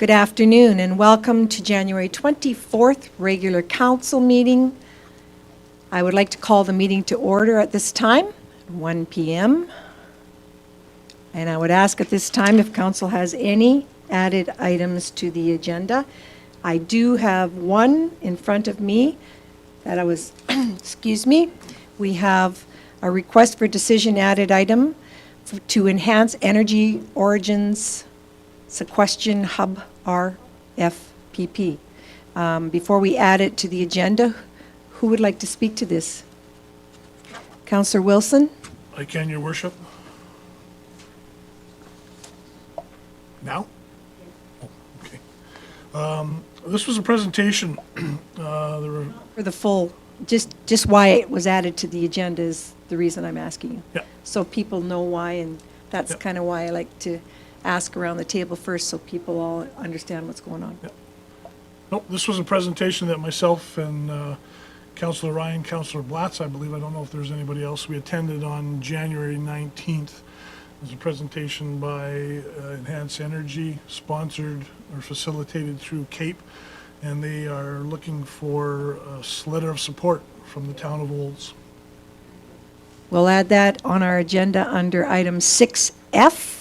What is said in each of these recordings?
Good afternoon and welcome to January 24th regular council meeting. I would like to call the meeting to order at this time, 1 p.m. And I would ask at this time if council has any added items to the agenda. I do have one in front of me that I was, excuse me, we have a request for decision added item to enhance Energy Origins Sequestration Hub RFPP. Before we add it to the agenda, who would like to speak to this? Councillor Wilson? I can, Your Worship. Now? Oh, okay. This was a presentation. There were, For the full, just why it was added to the agenda is the reason I'm asking you. yeah, So people know why, and that's Yep. kind of why I like to ask around the table first so people all understand what's going on. no, this was a presentation that myself and Councillor Ryan, Councillor Blatz, I believe, I don't know if there's anybody else, we attended on January 19th. It was a presentation by Enhance Energy, sponsored or facilitated through CAPE, and they are looking for a letter of support from the town of Olds. We'll add that on our agenda under item 6F.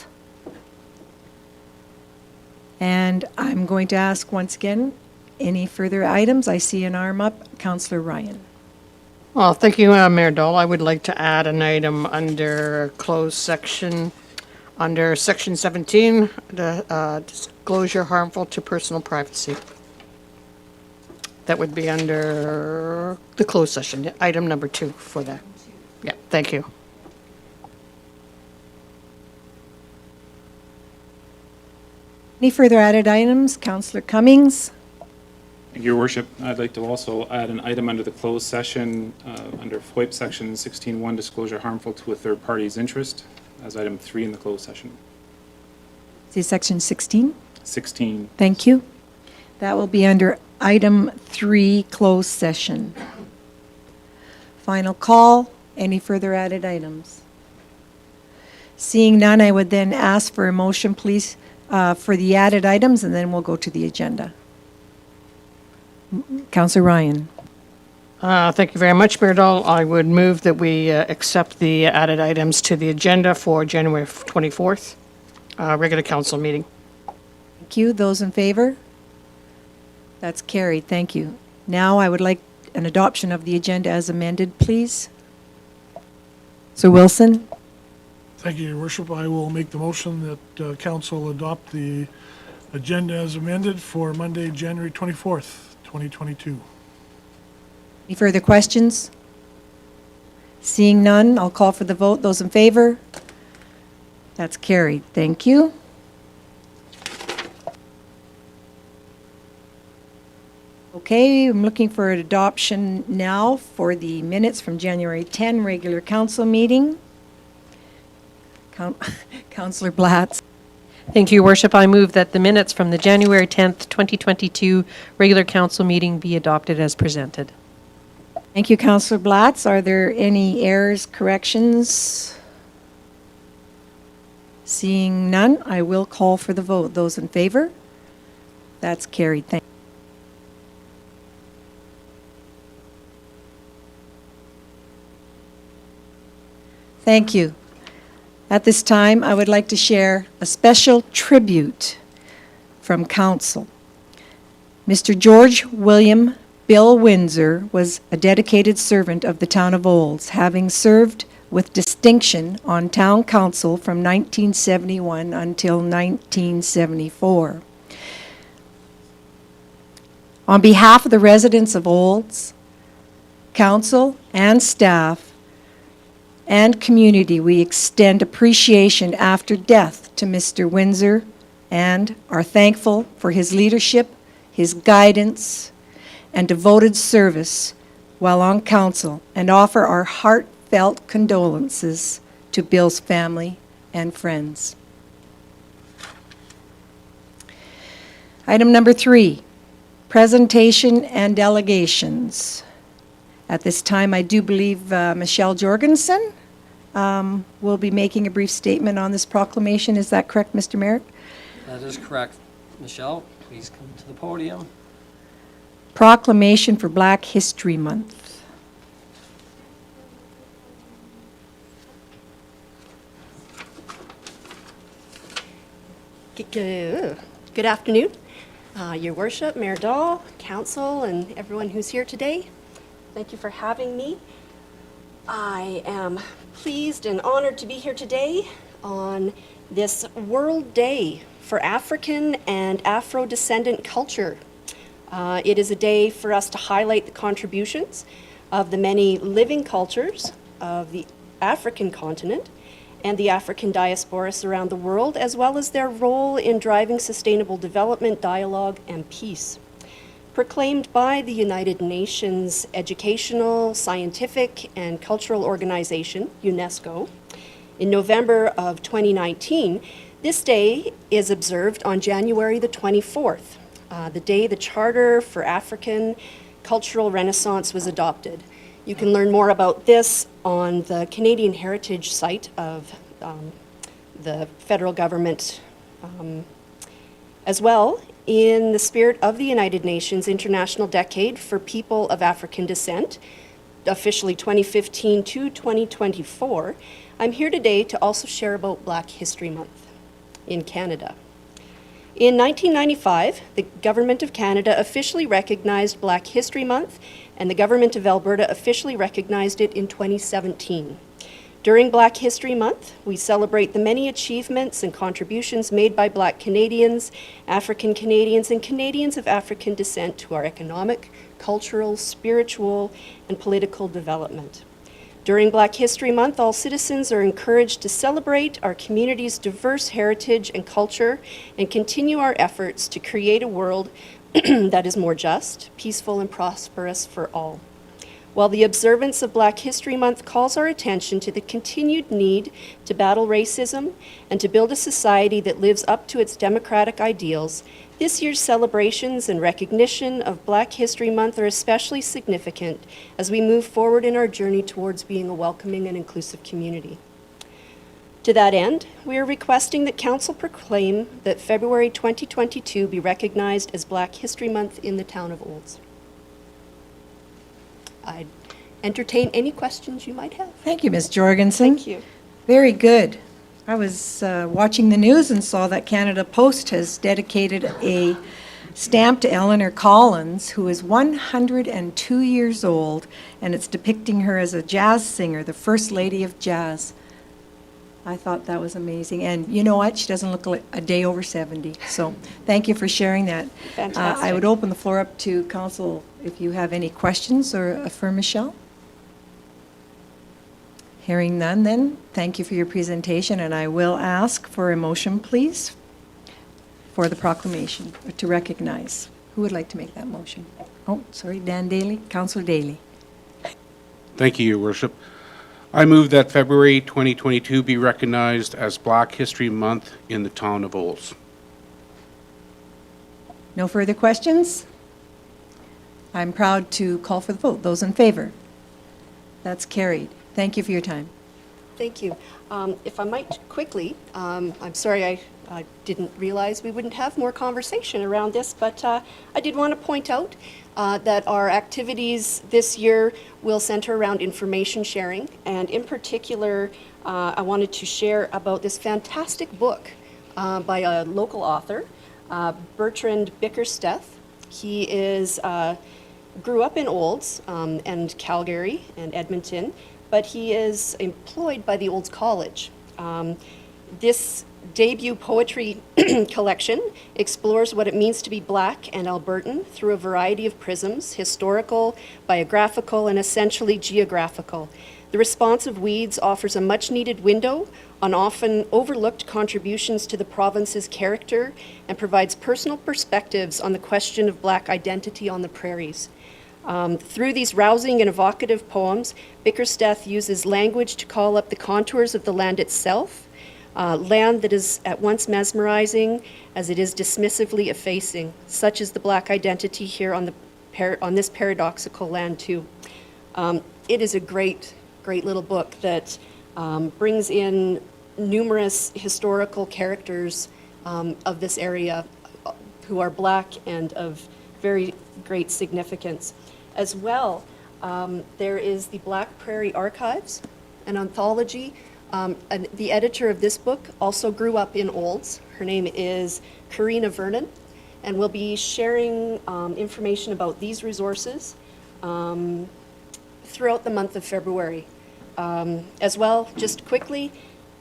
And I'm going to ask once again, any further items? I see an arm up. Councillor Ryan. Well, thank you, Mayor Dole. I would like to add an item under closed section, under section 17, the disclosure harmful to personal privacy. That would be under the closed session, item number 2 for that. Yeah, thank you. Any further added items? Councillor Cummings. Your Worship, I'd like to also add an item under the closed session, under FOIP section 16.1, disclosure harmful to a third party's interest, as item 3 in the closed session. See section 16? 16. Thank you. That will be under item 3, closed session. Final call. Any further added items? Seeing none, I would then ask for a motion, please, for the added items, and then we'll go to the agenda. Councillor Ryan. Thank you very much, Mayor Dole. I would move that we accept the added items to the agenda for January 24th, regular council meeting. Thank you. Those in favor? That's carried. Thank you. Now I would like an adoption of the agenda as amended, please. Sir Wilson? Thank you, Your Worship. I will make the motion that council adopt the agenda as amended for Monday, January 24th, 2022. Any further questions? Seeing none, I'll call for the vote. Those in favor? That's carried. Thank you. Okay, I'm looking for an adoption now for the minutes from January 10 regular council meeting. Councillor Blatz. Thank you, Your Worship. I move that the minutes from the January 10th, 2022 regular council meeting be adopted as presented. Thank you, Councillor Blatz. Are there any errors, corrections? Seeing none, I will call for the vote. Those in favor? That's carried. Thank you. Thank you. At this time, I would like to share a special tribute from council. Mr. George William Bill Windsor was a dedicated servant of the town of Olds, having served with distinction on town council from 1971 until 1974. On behalf of the residents of Olds, council and staff, and community, we extend appreciation after death to Mr. Windsor and are thankful for his leadership, his guidance, and devoted service while on council, and offer our heartfelt condolences to Bill's family and friends. Item number 3, presentation and delegations. At this time, I do believe Michelle Jorgensen will be making a brief statement on this proclamation. Is that correct, Mr. Merrick? That is correct. Michelle, please come to the podium. Proclamation for Black History Month. Good afternoon, Your Worship, Mayor Dahl, Council, and everyone who's here today. Thank you for having me. I am pleased and honored to be here today on this World Day for African and Afro-descendant culture. It is a day for us to highlight the contributions of the many living cultures of the African continent and the African diasporas around the world, as well as their role in driving sustainable development, dialogue, and peace. Proclaimed by the United Nations Educational, Scientific, and Cultural Organization, UNESCO, in November of 2019, this day is observed on January the 24th, the day the Charter for African Cultural Renaissance was adopted. You can learn more about this on the Canadian Heritage site of the federal government. As well, in the spirit of the United Nations International Decade for People of African Descent, officially 2015 to 2024, I'm here today to also share about Black History Month in Canada. In 1995, the Government of Canada officially recognized Black History Month, and the Government of Alberta officially recognized it in 2017. During Black History Month, we celebrate the many achievements and contributions made by Black Canadians, African Canadians, and Canadians of African descent to our economic, cultural, spiritual, and political development. During Black History Month, all citizens are encouraged to celebrate our community's diverse heritage and culture and continue our efforts to create a world that is more just, peaceful, and prosperous for all. While the observance of Black History Month calls our attention to the continued need to battle racism and to build a society that lives up to its democratic ideals, this year's celebrations and recognition of Black History Month are especially significant as we move forward in our journey towards being a welcoming and inclusive community. To that end, we are requesting that Council proclaim that February 2022 be recognized as Black History Month in the town of Olds. I'd entertain any questions you might have. Thank you, Ms. Jorgensen. Thank you. Very good. I was watching the news and saw that Canada Post has dedicated a stamp to Eleanor Collins, who is 102 years old, and it's depicting her as a jazz singer, the First Lady of Jazz. I thought that was amazing. And you know what? She doesn't look like a day over 70. So thank you for sharing that. Fantastic. I would open the floor up to council if you have any questions or for Michelle. Hearing none, then, thank you for your presentation, and I will ask for a motion, please, for the proclamation, or to recognize. Who would like to make that motion? Oh, sorry, Dan Daly, Councillor Daly. Thank you, Your Worship. I move that February 2022 be recognized as Black History Month in the town of Olds. No further questions? I'm proud to call for the vote. Those in favor? That's carried. Thank you for your time. Thank you. If I might quickly, I'm sorry I didn't realize we wouldn't have more conversation around this, but I did want to point out that our activities this year will center around information sharing, and in particular, I wanted to share about this fantastic book by a local author, Bertrand Bickersteth. He grew up in Olds and Calgary and Edmonton, but he is employed by the Olds College. This debut poetry collection explores what it means to be Black and Albertan through a variety of prisms, historical, biographical, and essentially geographical. The Response of Weeds offers a much-needed window on often overlooked contributions to the province's character and provides personal perspectives on the question of Black identity on the prairies. Through these rousing and evocative poems, Bickersteth uses language to call up the contours of the land itself, land that is at once mesmerizing as it is dismissively effacing, such as the Black identity here on this paradoxical land too. It is a great little book that brings in numerous historical characters of this area, who are Black and of very great significance. As well, there is the Black Prairie Archives, an anthology. And the editor of this book also grew up in Olds. Her name is Karina Vernon, and we'll be sharing information about these resources throughout the month of February. As well, just quickly,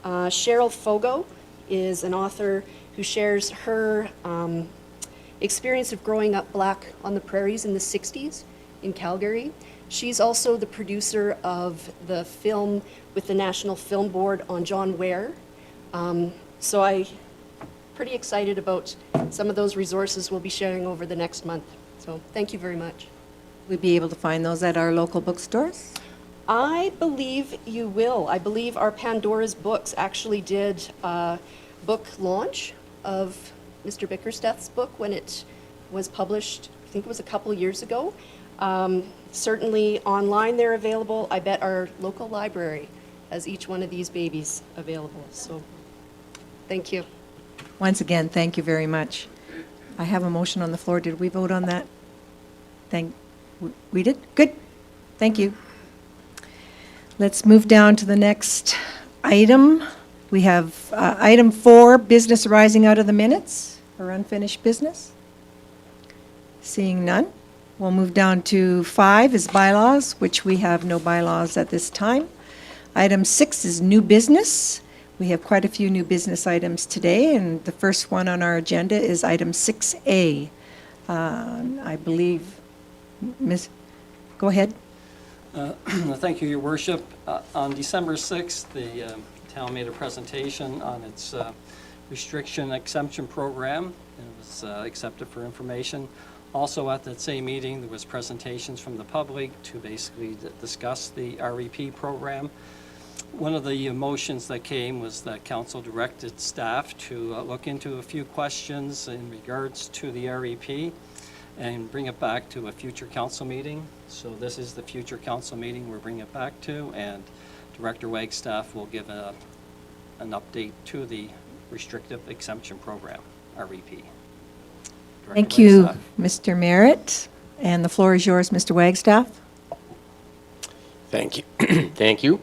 Cheryl Fogo is an author who shares her experience of growing up Black on the prairies in the 60s in Calgary. She's also the producer of the film with the National Film Board on John Ware. So I'm pretty excited about some of those resources we'll be sharing over the next month. So thank you very much. We'll be able to find those at our local bookstores? I believe you will. I believe our Pandora's Books actually did a book launch of Mr. Bickersteth's book when it was published, I think it was a couple years ago. Certainly online they're available. I bet our local library has each one of these babies available. So thank you. Once again, thank you very much. I have a motion on the floor. Did we vote on that? We did? Good. Thank you. Let's move down to the next item. We have item 4, business arising out of the minutes or unfinished business. Seeing none, we'll move down to 5 is bylaws, which we have no bylaws at this time. Item 6 is new business. We have quite a few new business items today, and the first one on our agenda is item 6A. I believe, go ahead. Thank you, Your Worship. On December 6th, the town made a presentation on its restriction exemption program. It was accepted for information. Also at that same meeting, there was presentations from the public to basically discuss the REP program. One of the motions that came was that council directed staff to look into a few questions in regards to the REP and bring it back to a future council meeting. So this is the future council meeting we're bringing it back to, and Director Wagstaff will give an update to the restrictive exemption program, REP. Thank you, Mr. Merritt. And the floor is yours, Mr. Wagstaff. Thank you. Thank you.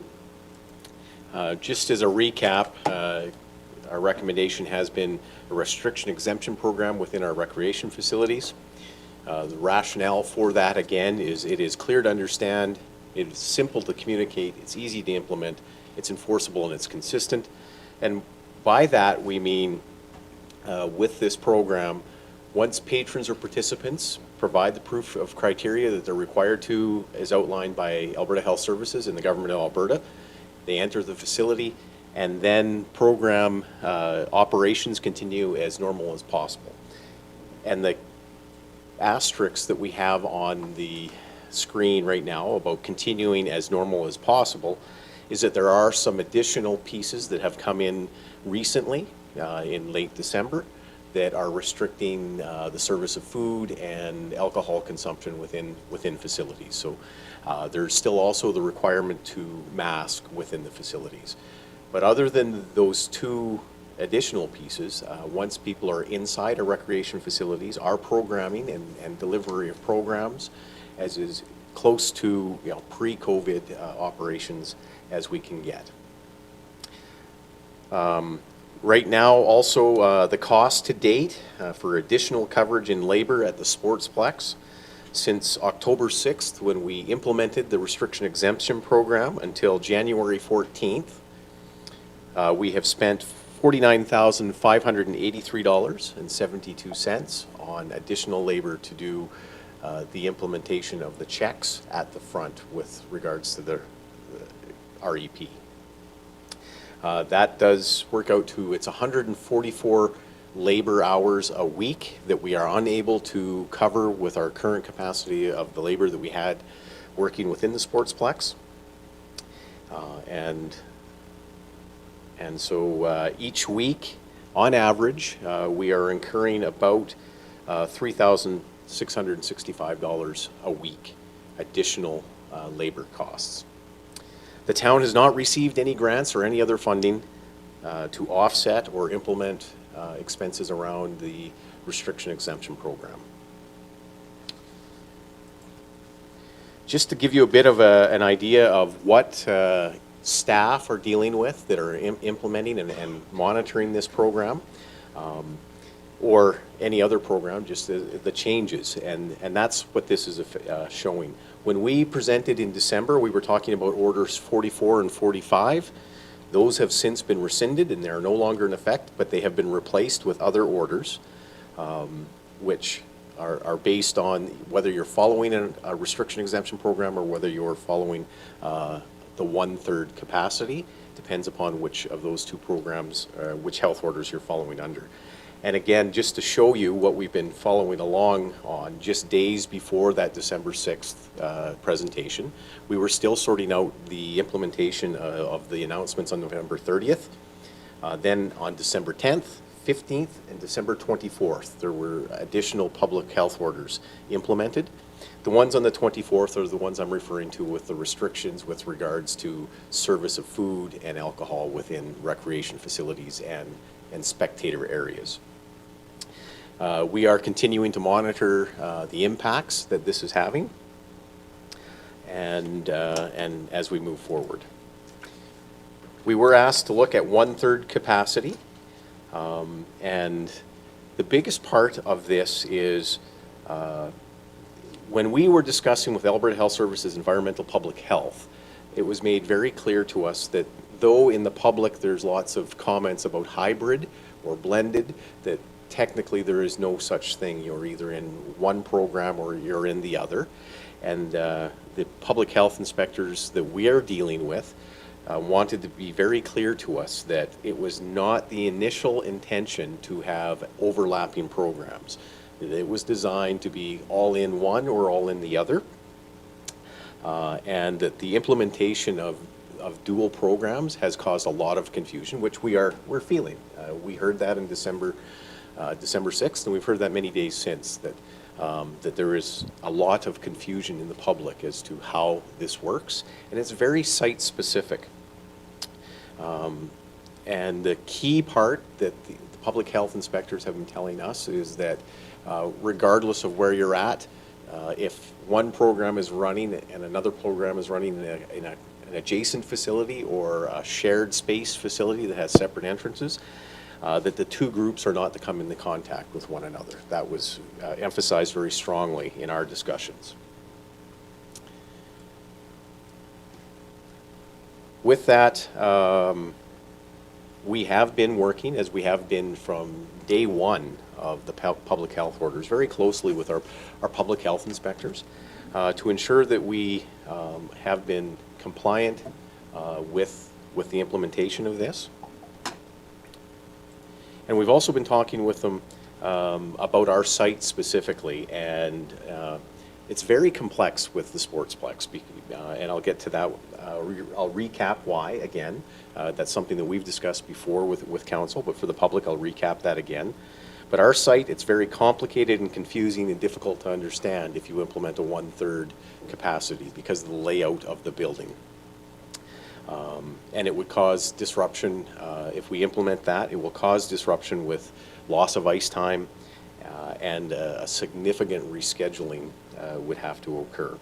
Just as a recap, our recommendation has been a restriction exemption program within our recreation facilities. The rationale for that, again, is it is clear to understand, it's simple to communicate, it's easy to implement, it's enforceable, and it's consistent. And by that, we mean with this program, once patrons or participants provide the proof of criteria that they're required to, as outlined by Alberta Health Services and the Government of Alberta, they enter the facility, and then program operations continue as normal as possible. And the asterisks that we have on the screen right now about continuing as normal as possible is that there are some additional pieces that have come in recently in late December that are restricting the service of food and alcohol consumption within facilities. So there's still also the requirement to mask within the facilities. But other than those two additional pieces, once people are inside our recreation facilities, our programming and delivery of programs as is close to pre-COVID operations as we can get. Right now, also, the cost to date for additional coverage in labor at the Sportsplex since October 6th, when we implemented the restriction exemption program, until January 14th, we have spent $49,583.72 on additional labor to do the implementation of the checks at the front with regards to the REP. That does work out to, it's 144 labor hours a week that we are unable to cover with our current capacity of the labor that we had working within the Sportsplex. And so each week, on average, we are incurring about $3,665 a week additional labor costs. The town has not received any grants or any other funding to offset or implement expenses around the restriction exemption program. Just to give you a bit of an idea of what staff are dealing with that are implementing and monitoring this program, or any other program, just the changes, and that's what this is showing. When we presented in December, we were talking about orders 44 and 45. Those have since been rescinded and they are no longer in effect, but they have been replaced with other orders, which are based on whether you're following a restriction exemption program or whether you're following the 1/3 capacity. Depends upon which of those two programs, which health orders you're following under. And again, just to show you what we've been following along on, just days before that December 6th presentation, we were still sorting out the implementation of the announcements on November 30th. Then on December 10th, 15th, and December 24th, there were additional public health orders implemented. The ones on the 24th are the ones I'm referring to with the restrictions with regards to service of food and alcohol within recreation facilities and spectator areas. We are continuing to monitor the impacts that this is having and as we move forward. We were asked to look at 1/3 capacity, and the biggest part of this is when we were discussing with Alberta Health Services Environmental Public Health, it was made very clear to us that though in the public there's lots of comments about hybrid or blended, that technically there is no such thing. You're either in one program or you're in the other. And the public health inspectors that we are dealing with wanted to be very clear to us that it was not the initial intention to have overlapping programs. It was designed to be all in one or all in the other. And that the implementation of dual programs has caused a lot of confusion, which we're feeling. We heard that in December 6th, and we've heard that many days since, that there is a lot of confusion in the public as to how this works, and it's very site specific. And the key part that the public health inspectors have been telling us is that regardless of where you're at, if one program is running and another program is running in an adjacent facility or a shared space facility that has separate entrances, that the two groups are not to come into contact with one another. That was emphasized very strongly in our discussions. With that, we have been working, as we have been from day one of the public health orders, very closely with our public health inspectors to ensure that we have been compliant with the implementation of this. And we've also been talking with them about our site specifically, and it's very complex with the Sportsplex, and I'll get to that. I'll recap why again. That's something that we've discussed before with council, but for the public, I'll recap that again. But our site, it's very complicated and confusing and difficult to understand if you implement a 1/3 capacity because of the layout of the building. And it would cause disruption. If we implement that, it will cause disruption with loss of ice time and a significant rescheduling would have to occur.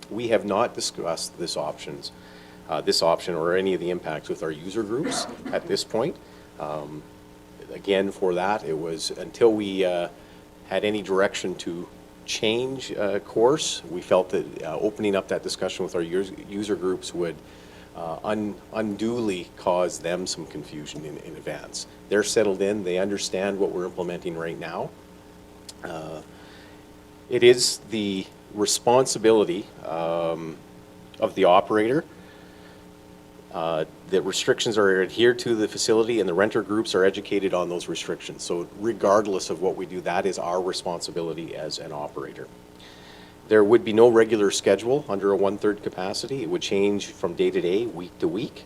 We have not discussed this option or any of the impacts with our user groups at this point. Again, for that, it was until we had any direction to change course, we felt that opening up that discussion with our user groups would unduly cause them some confusion in advance. They're settled in, they understand what we're implementing right now. It is the responsibility of the operator that restrictions are adhered to the facility and the renter groups are educated on those restrictions. So regardless of what we do, that is our responsibility as an operator. There would be no regular schedule under a 1/3 capacity. It would change from day to day, week to week.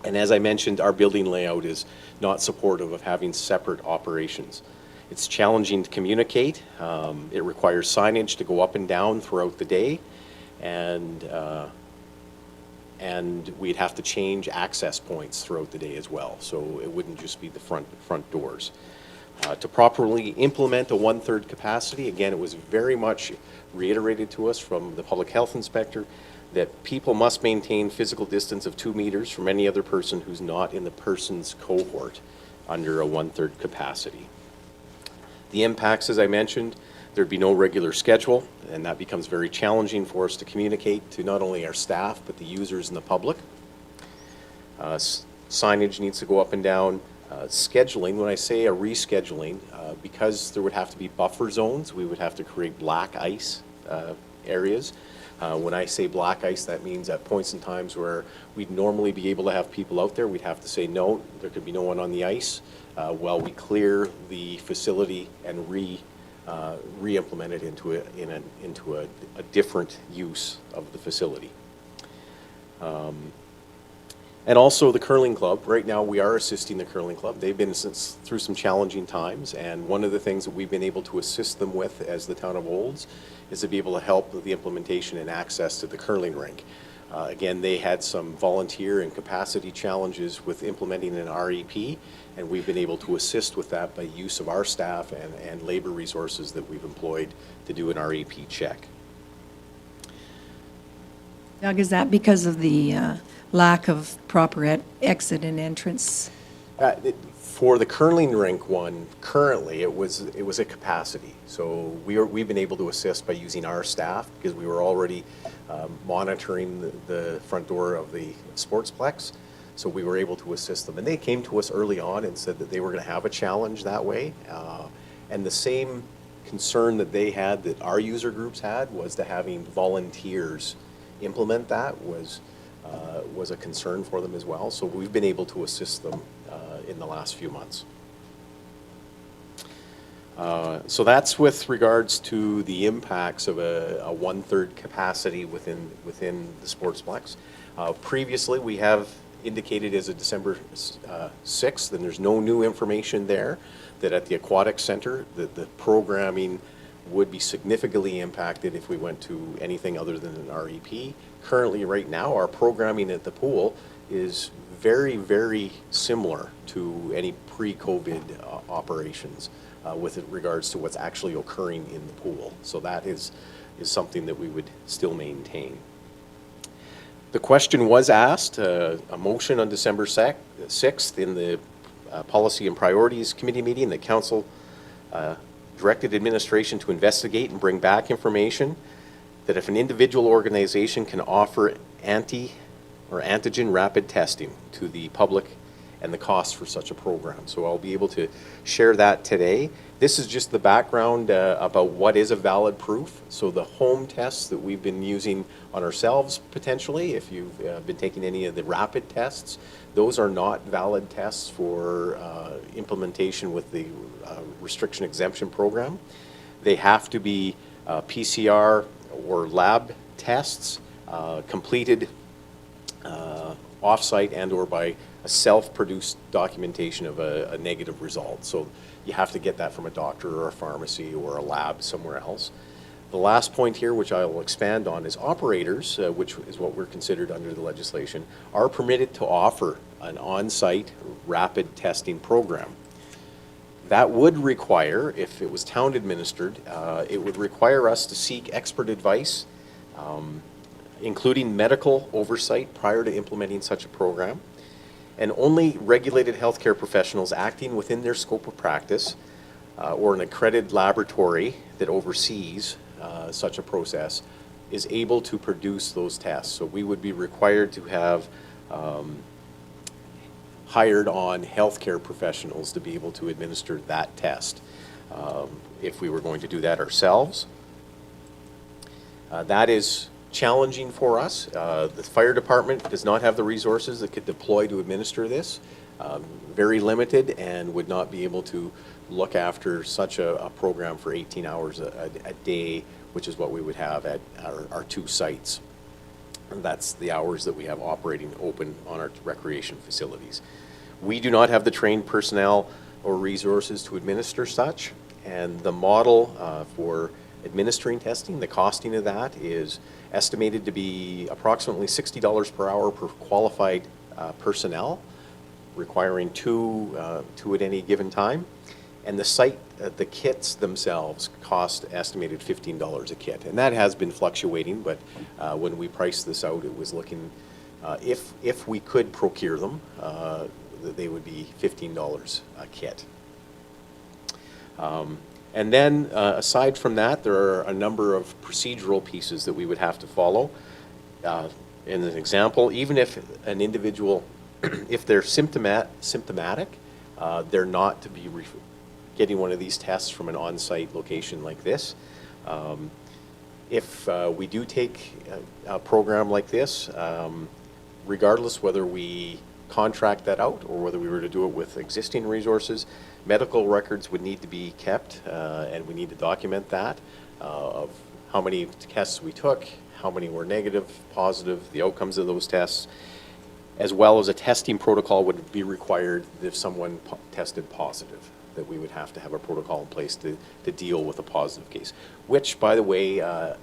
And as I mentioned, our building layout is not supportive of having separate operations. It's challenging to communicate. It requires signage to go up and down throughout the day, and we'd have to change access points throughout the day as well. So it wouldn't just be the front doors. To properly implement a 1/3 capacity, again, it was very much reiterated to us from the public health inspector that people must maintain physical distance of 2 meters from any other person who's not in the person's cohort under a 1/3 capacity. The impacts, as I mentioned, there'd be no regular schedule, and that becomes very challenging for us to communicate to not only our staff, but the users and the public. Signage needs to go up and down. Scheduling, when I say a rescheduling, because there would have to be buffer zones, we would have to create black ice areas. When I say black ice, that means at points and times where we'd normally be able to have people out there, we'd have to say, no, there could be no one on the ice while we clear the facility and re-implement it into a different use of the facility. And also the curling club. Right now, we are assisting the curling club. They've been through some challenging times, and one of the things that we've been able to assist them with as the town of Olds is to be able to help with the implementation and access to the curling rink. Again, they had some volunteer and capacity challenges with implementing an REP, and we've been able to assist with that by use of our staff and labor resources that we've employed to do an REP check. Doug, is that because of the lack of proper exit and entrance? For the curling rink one, currently it was a capacity. So we've been able to assist by using our staff because we were already monitoring the front door of the Sportsplex. So we were able to assist them. And they came to us early on and said that they were going to have a challenge that way. And the same concern that they had, that our user groups had, was to having volunteers implement that was a concern for them as well. So we've been able to assist them in the last few months. So that's with regards to the impacts of a 1/3 capacity within the Sportsplex. Previously, we have indicated as of December 6th, and there's no new information there, that at the Aquatic Center, that the programming would be significantly impacted if we went to anything other than an REP. Currently, right now, our programming at the pool is very, very similar to any pre-COVID operations with regards to what's actually occurring in the pool. So that is something that we would still maintain. The question was asked, a motion on December 6th in the Policy and Priorities Committee meeting that Council directed administration to investigate and bring back information that if an individual organization can offer antigen rapid testing to the public and the cost for such a program. So I'll be able to share that today. This is just the background about what is a valid proof. So the home tests that we've been using on ourselves potentially, if you've been taking any of the rapid tests, those are not valid tests for implementation with the restriction exemption program. They have to be PCR or lab tests completed off-site and or by a self-produced documentation of a negative result. So you have to get that from a doctor or a pharmacy or a lab somewhere else. The last point here, which I will expand on, is operators, which is what we're considered under the legislation, are permitted to offer an on-site rapid testing program. That would require, if it was town administered, it would require us to seek expert advice, including medical oversight prior to implementing such a program. And only regulated healthcare professionals acting within their scope of practice or an accredited laboratory that oversees such a process is able to produce those tests. So we would be required to have hired on healthcare professionals to be able to administer that test if we were going to do that ourselves. That is challenging for us. The fire department does not have the resources that could deploy to administer this. Very limited, and would not be able to look after such a program for 18 hours a day, which is what we would have at our two sites. And that's the hours that we have operating open on our recreation facilities. We do not have the trained personnel or resources to administer such, and the model for administering testing, the costing of that is estimated to be approximately $60 per hour per qualified personnel, requiring two at any given time. And the site, the kits themselves cost estimated $15 a kit. And that has been fluctuating, but when we priced this out, it was looking, if we could procure them, they would be $15 a kit. And then, aside from that, there are a number of procedural pieces that we would have to follow. In an example, even if an individual, if they're symptomatic, they're not to be getting one of these tests from an on-site location like this. If we do take a program like this, regardless whether we contract that out or whether we were to do it with existing resources, medical records would need to be kept, and we need to document that, of how many tests we took, how many were negative, positive, the outcomes of those tests, as well as a testing protocol would be required if someone tested positive, that we would have to have a protocol in place to deal with a positive case, which, by the way,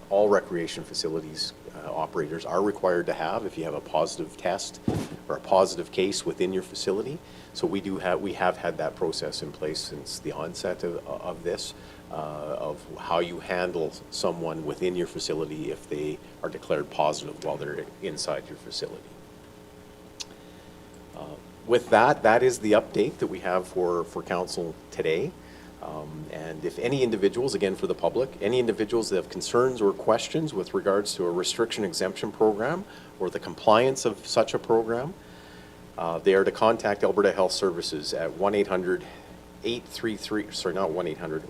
all recreation facilities operators are required to have if you have a positive test or a positive case within your facility. So we have had that process in place since the onset of this, of how you handle someone within your facility if they are declared positive while they're inside your facility. With that, that is the update that we have for council today. And if any individuals, again for the public, any individuals that have concerns or questions with regards to a restriction exemption program or the compliance of such a program, they are to contact Alberta Health Services at 1-800-833, sorry, not 1-800,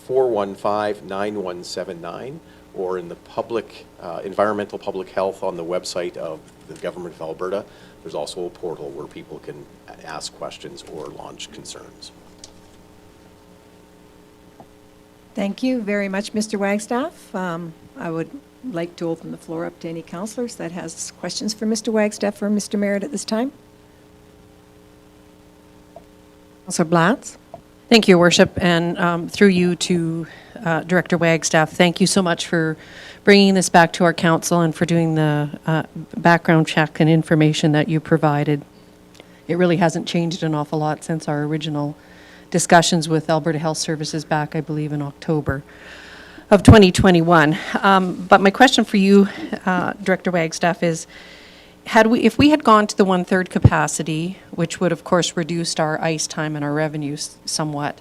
1-833-415-9179, or in the public, environmental public health on the website of the Government of Alberta. There's also a portal where people can ask questions or launch concerns. Thank you very much, Mr. Wagstaff. I would like to open the floor up to any councillors that has questions for Mr. Wagstaff or Mr. Merritt at this time. Councillor Blatz? Thank you, Your Worship, and through you to Director Wagstaff, thank you so much for bringing this back to our council and for doing the background check and information that you provided. It really hasn't changed an awful lot since our original discussions with Alberta Health Services back, I believe, in October of 2021. But my question for you, Director Wagstaff, is if we had gone to the 1/3 capacity, which would of course reduced our ice time and our revenues somewhat,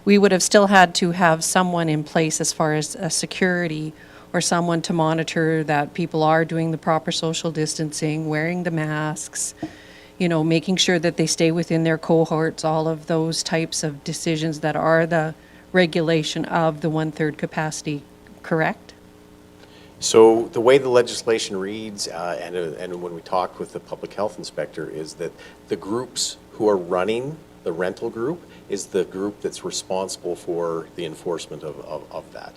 we would have still had to have someone in place as far as security or someone to monitor that people are doing the proper social distancing, wearing the masks, you know, making sure that they stay within their cohorts, all of those types of decisions that are the regulation of the 1/3 capacity, correct? So the way the legislation reads, and when we talk with the public health inspector, is that the groups who are running the rental group is the group that's responsible for the enforcement of that.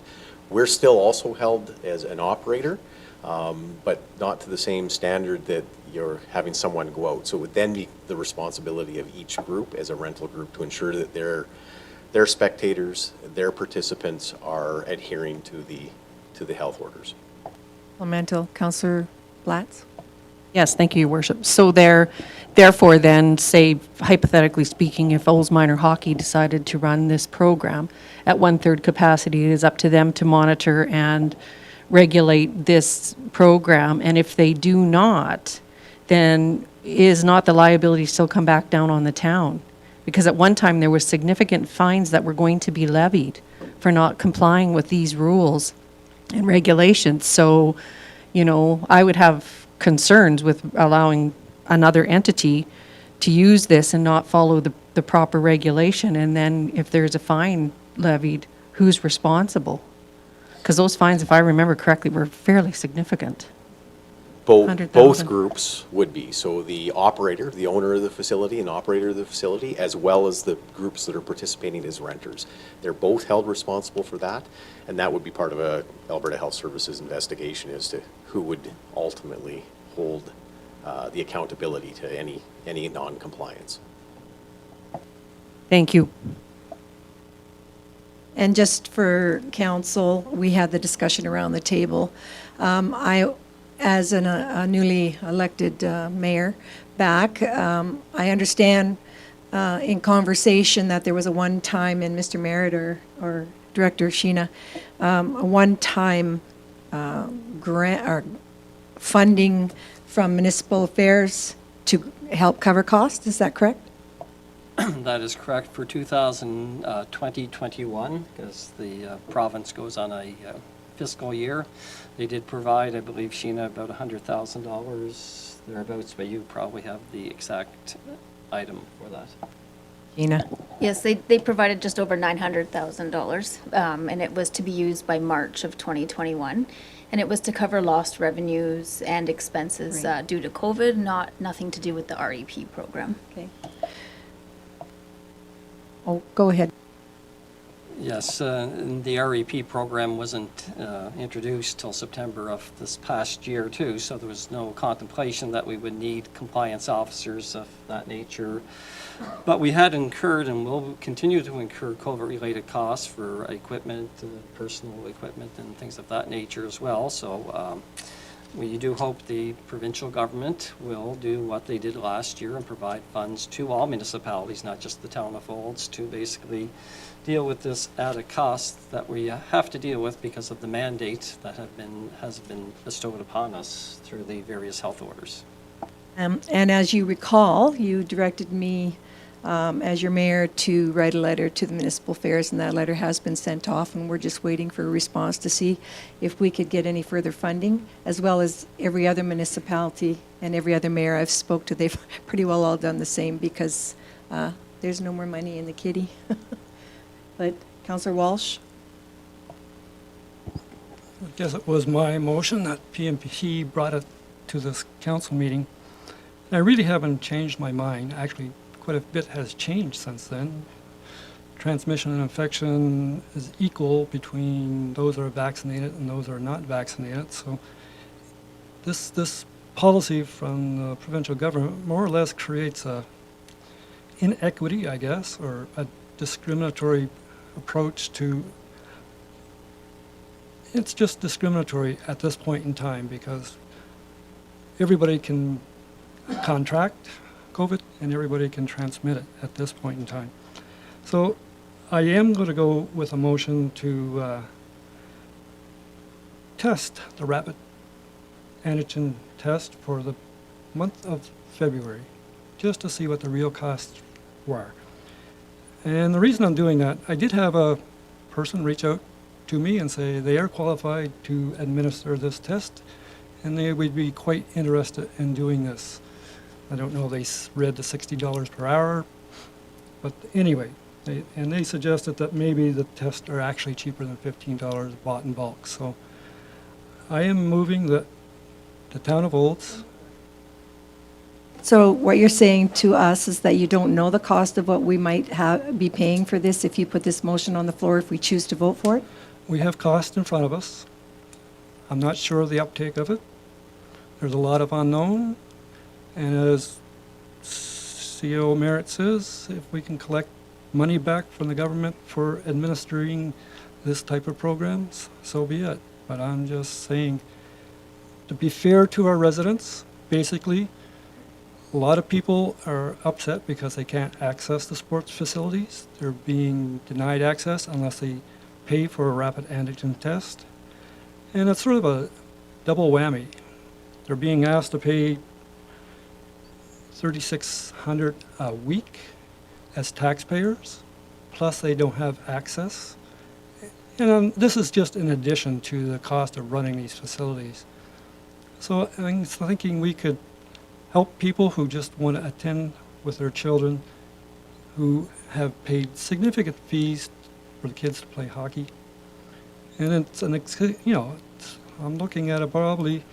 We're still also held as an operator, but not to the same standard that you're having someone go out. So it would then be the responsibility of each group as a rental group to ensure that their spectators, their participants are adhering to the health orders. Supplemental, Councillor Blatz? Yes, thank you, Your Worship. So therefore then, say, hypothetically speaking, if Olds Minor Hockey decided to run this program at 1/3 capacity, it is up to them to monitor and regulate this program. And if they do not, then is not the liability still come back down on the town? Because at one time there were significant fines that were going to be levied for not complying with these rules and regulations. So, you know, I would have concerns with allowing another entity to use this and not follow the proper regulation. And then if there's a fine levied, who's responsible? Because those fines, if I remember correctly, were fairly significant. Both 100,000. groups would be. So the operator, the owner of the facility and operator of the facility, as well as the groups that are participating as renters. They're both held responsible for that, and that would be part of a Alberta Health Services investigation as to who would ultimately hold the accountability to any non-compliance. Thank you. And just for council, we had the discussion around the table. As a newly elected mayor back, I understand in conversation that there was a one-time, and Mr. Merritt or Director Sheena, a one-time grant or funding from municipal affairs to help cover costs. Is that correct? That is correct for 2020-21, because the province goes on a fiscal year. They did provide, I believe, Sheena, about $100,000 thereabouts, but you probably have the exact item for that. Sheena? Yes, they provided just over $900,000, and it was to be used by March of 2021. And it was to cover lost revenues and expenses Right. due to COVID, nothing to do with the REP program. Okay. Oh, go ahead. Yes, and the REP program wasn't introduced till September of this past year, too, so there was no contemplation that we would need compliance officers of that nature. But we had incurred and will continue to incur COVID-related costs for equipment, personal equipment, and things of that nature as well. So we do hope the provincial government will do what they did last year and provide funds to all municipalities, not just the town of Olds, to basically deal with this added cost that we have to deal with because of the mandate that has been bestowed upon us through the various health orders. And as you recall, you directed me, as your mayor, to write a letter to the municipal affairs, and that letter has been sent off, and we're just waiting for a response to see if we could get any further funding, as well as every other municipality and every other mayor I've spoke to. They've pretty well all done the same, because there's no more money in the kitty. But Councillor Walsh? I guess it was my motion that PMP brought it to this council meeting. And I really haven't changed my mind. Actually, quite a bit has changed since then. Transmission and infection is equal between those that are vaccinated and those that are not vaccinated. So this policy from the provincial government more or less creates a inequity, I guess, or a discriminatory approach to. It's just discriminatory at this point in time, because everybody can contract COVID and everybody can transmit it at this point in time. So I am going to go with a motion to test the rapid antigen test for the month of February, just to see what the real costs were. And the reason I'm doing that, I did have a person reach out to me and say they are qualified to administer this test and they would be quite interested in doing this. I don't know, they read the $60 per hour, but anyway, they suggested that maybe the tests are actually cheaper than $15 bought in bulk. So I am moving that the town of Olds. So what you're saying to us is that you don't know the cost of what we might be paying for this if you put this motion on the floor, if we choose to vote for it? We have cost in front of us. I'm not sure of the uptake of it. There's a lot of unknown. And as CEO Merritt says, if we can collect money back from the government for administering this type of programs, so be it. But I'm just saying, to be fair to our residents, basically, a lot of people are upset because they can't access the sports facilities. They're being denied access unless they pay for a rapid antigen test. And it's sort of a double whammy. They're being asked to pay $3,600 a week as taxpayers, plus they don't have access. And this is just in addition to the cost of running these facilities. So I'm thinking we could help people who just want to attend with their children, who have paid significant fees for the kids to play hockey. And it's I'm looking at probably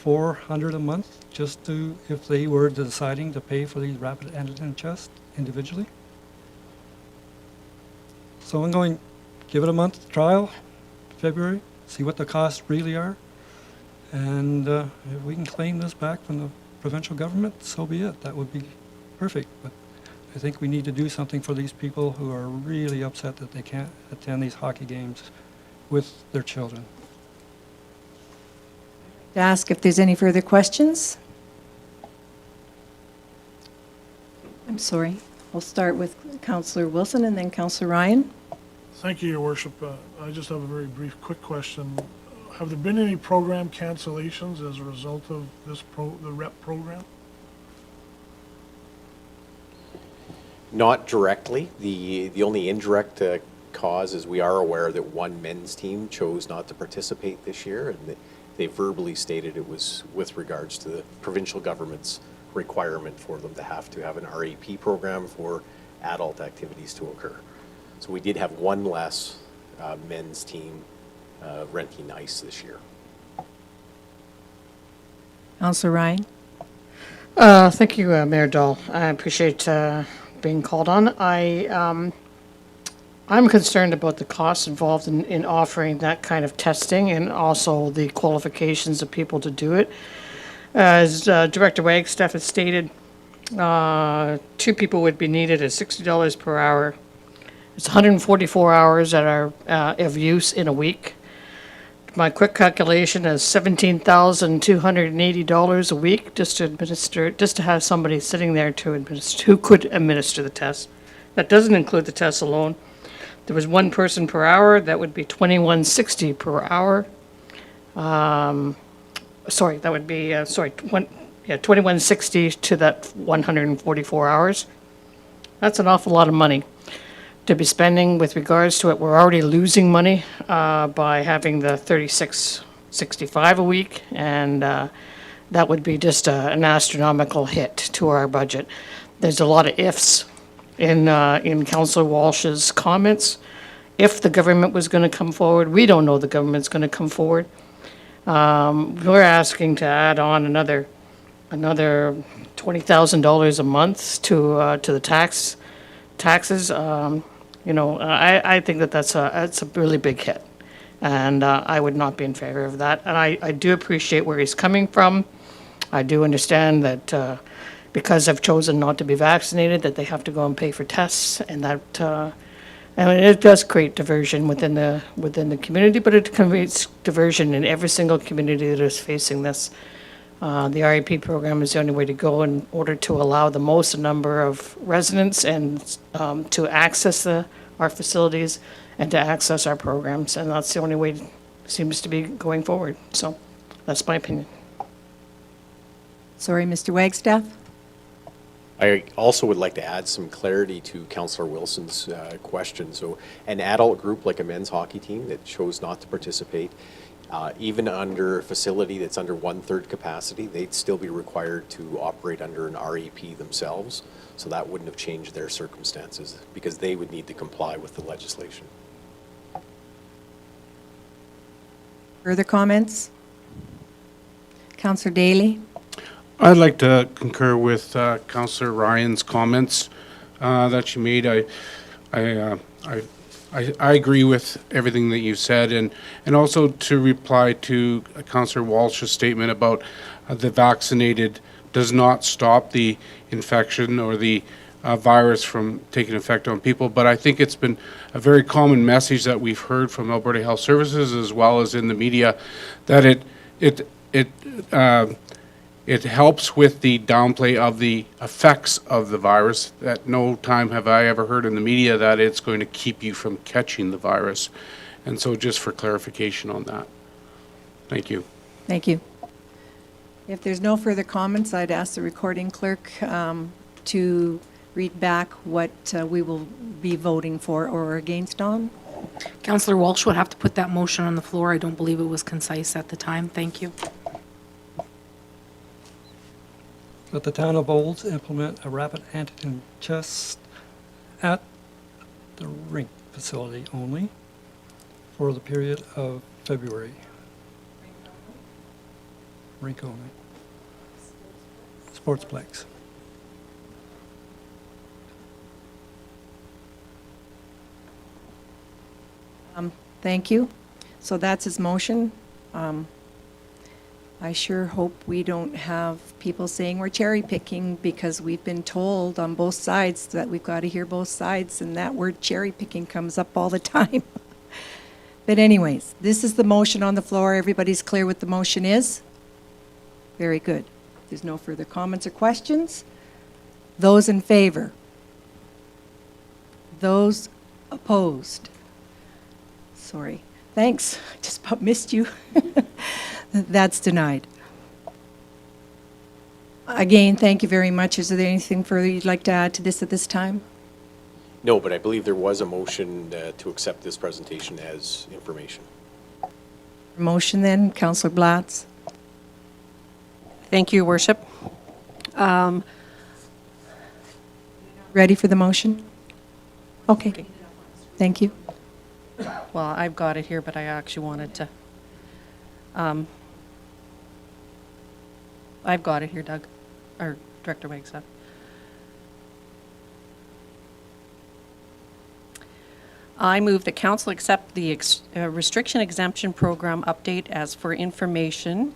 $400 a month just to, if they were deciding to pay for these rapid antigen tests individually. So I'm going to give it a month trial, February, see what the costs really are. And if we can claim this back from the provincial government, so be it. That would be perfect. But I think we need to do something for these people who are really upset that they can't attend these hockey games with their children. To ask if there's any further questions? I'm sorry. We'll start with Councillor Wilson and then Councillor Ryan. Thank you, Your Worship. I just have a very brief, quick question. Have there been any program cancellations as a result of the REP program? Not directly. The only indirect cause is we are aware that one men's team chose not to participate this year, and they verbally stated it was with regards to the provincial government's requirement for them to have an RAP program for adult activities to occur. So we did have one less men's team renting ice this year. Councillor Ryan. Thank you, Mayor Dahl. I appreciate being called on. I'm concerned about the costs involved in offering that kind of testing and also the qualifications of people to do it. As Director Wagstaff has stated, 2 people would be needed at $60 per hour. It's 144 hours that are of use in a week. My quick calculation is $17,280 a week just to have somebody sitting there who could administer the test. That doesn't include the test alone. There was 1 person per hour, that would be $21.60 per hour. That would be $21.60 to that 144 hours. That's an awful lot of money to be spending with regards to it. We're already losing money by having the $36.65 a week, and that would be just an astronomical hit to our budget. There's a lot of ifs in Councillor Walsh's comments. If the government was going to come forward, we don't know the government's going to come forward. We're asking to add on another $20,000 a month to the taxes. I think that's a really big hit, and I would not be in favor of that. And I do appreciate where he's coming from. I do understand that because they've chosen not to be vaccinated, that they have to go and pay for tests, and that it does create diversion within the community, but it creates diversion in every single community that is facing this. The RAP program is the only way to go in order to allow the most number of residents and to access our facilities and to access our programs, and that's the only way it seems to be going forward. So that's my opinion. Sorry, Mr. Wagstaff. I also would like to add some clarity to Councillor Wilson's question. So an adult group like a men's hockey team that chose not to participate, even under a facility that's under 1/3 capacity, they'd still be required to operate under an RAP themselves. So that wouldn't have changed their circumstances because they would need to comply with the legislation. Further comments? Councillor Daly. I'd like to concur with Councillor Ryan's comments that she made. I agree with everything that you said, and also to reply to Councillor Walsh's statement about the vaccinated does not stop the infection or the virus from taking effect on people. But I think it's been a very common message that we've heard from Alberta Health Services as well as in the media that it helps with the downplay of the effects of the virus. At no time have I ever heard in the media that it's going to keep you from catching the virus. And so just for clarification on that. Thank you. Thank you. If there's no further comments, I'd ask the recording clerk to read back what we will be voting for or against on. Councillor Walsh would have to put that motion on the floor. I don't believe it was concise at the time. Thank you. That the town of Olds implement a rapid antigen test at the rink facility only for the period of February. Rink only. Sportsplex. Thank you. So that's his motion. I sure hope we don't have people saying we're cherry picking because we've been told on both sides that we've got to hear both sides, and that word cherry picking comes up all the time. But anyways, this is the motion on the floor. Everybody's clear what the motion is? Very good. If there's no further comments or questions, Those in favor? Those opposed? Sorry. Thanks. I just about missed you. That's denied. Again, thank you very much. Is there anything further you'd like to add to this at this time? No, but I believe there was a motion to accept this presentation as information. Motion then, Councillor Blatz. Thank you, Your Worship. Ready for the motion? Okay. Thank you. Well, I've got it here, but I actually wanted to, I've got it here, Doug, or Director Wagstaff. I move that council accept the restriction exemption program update as for information,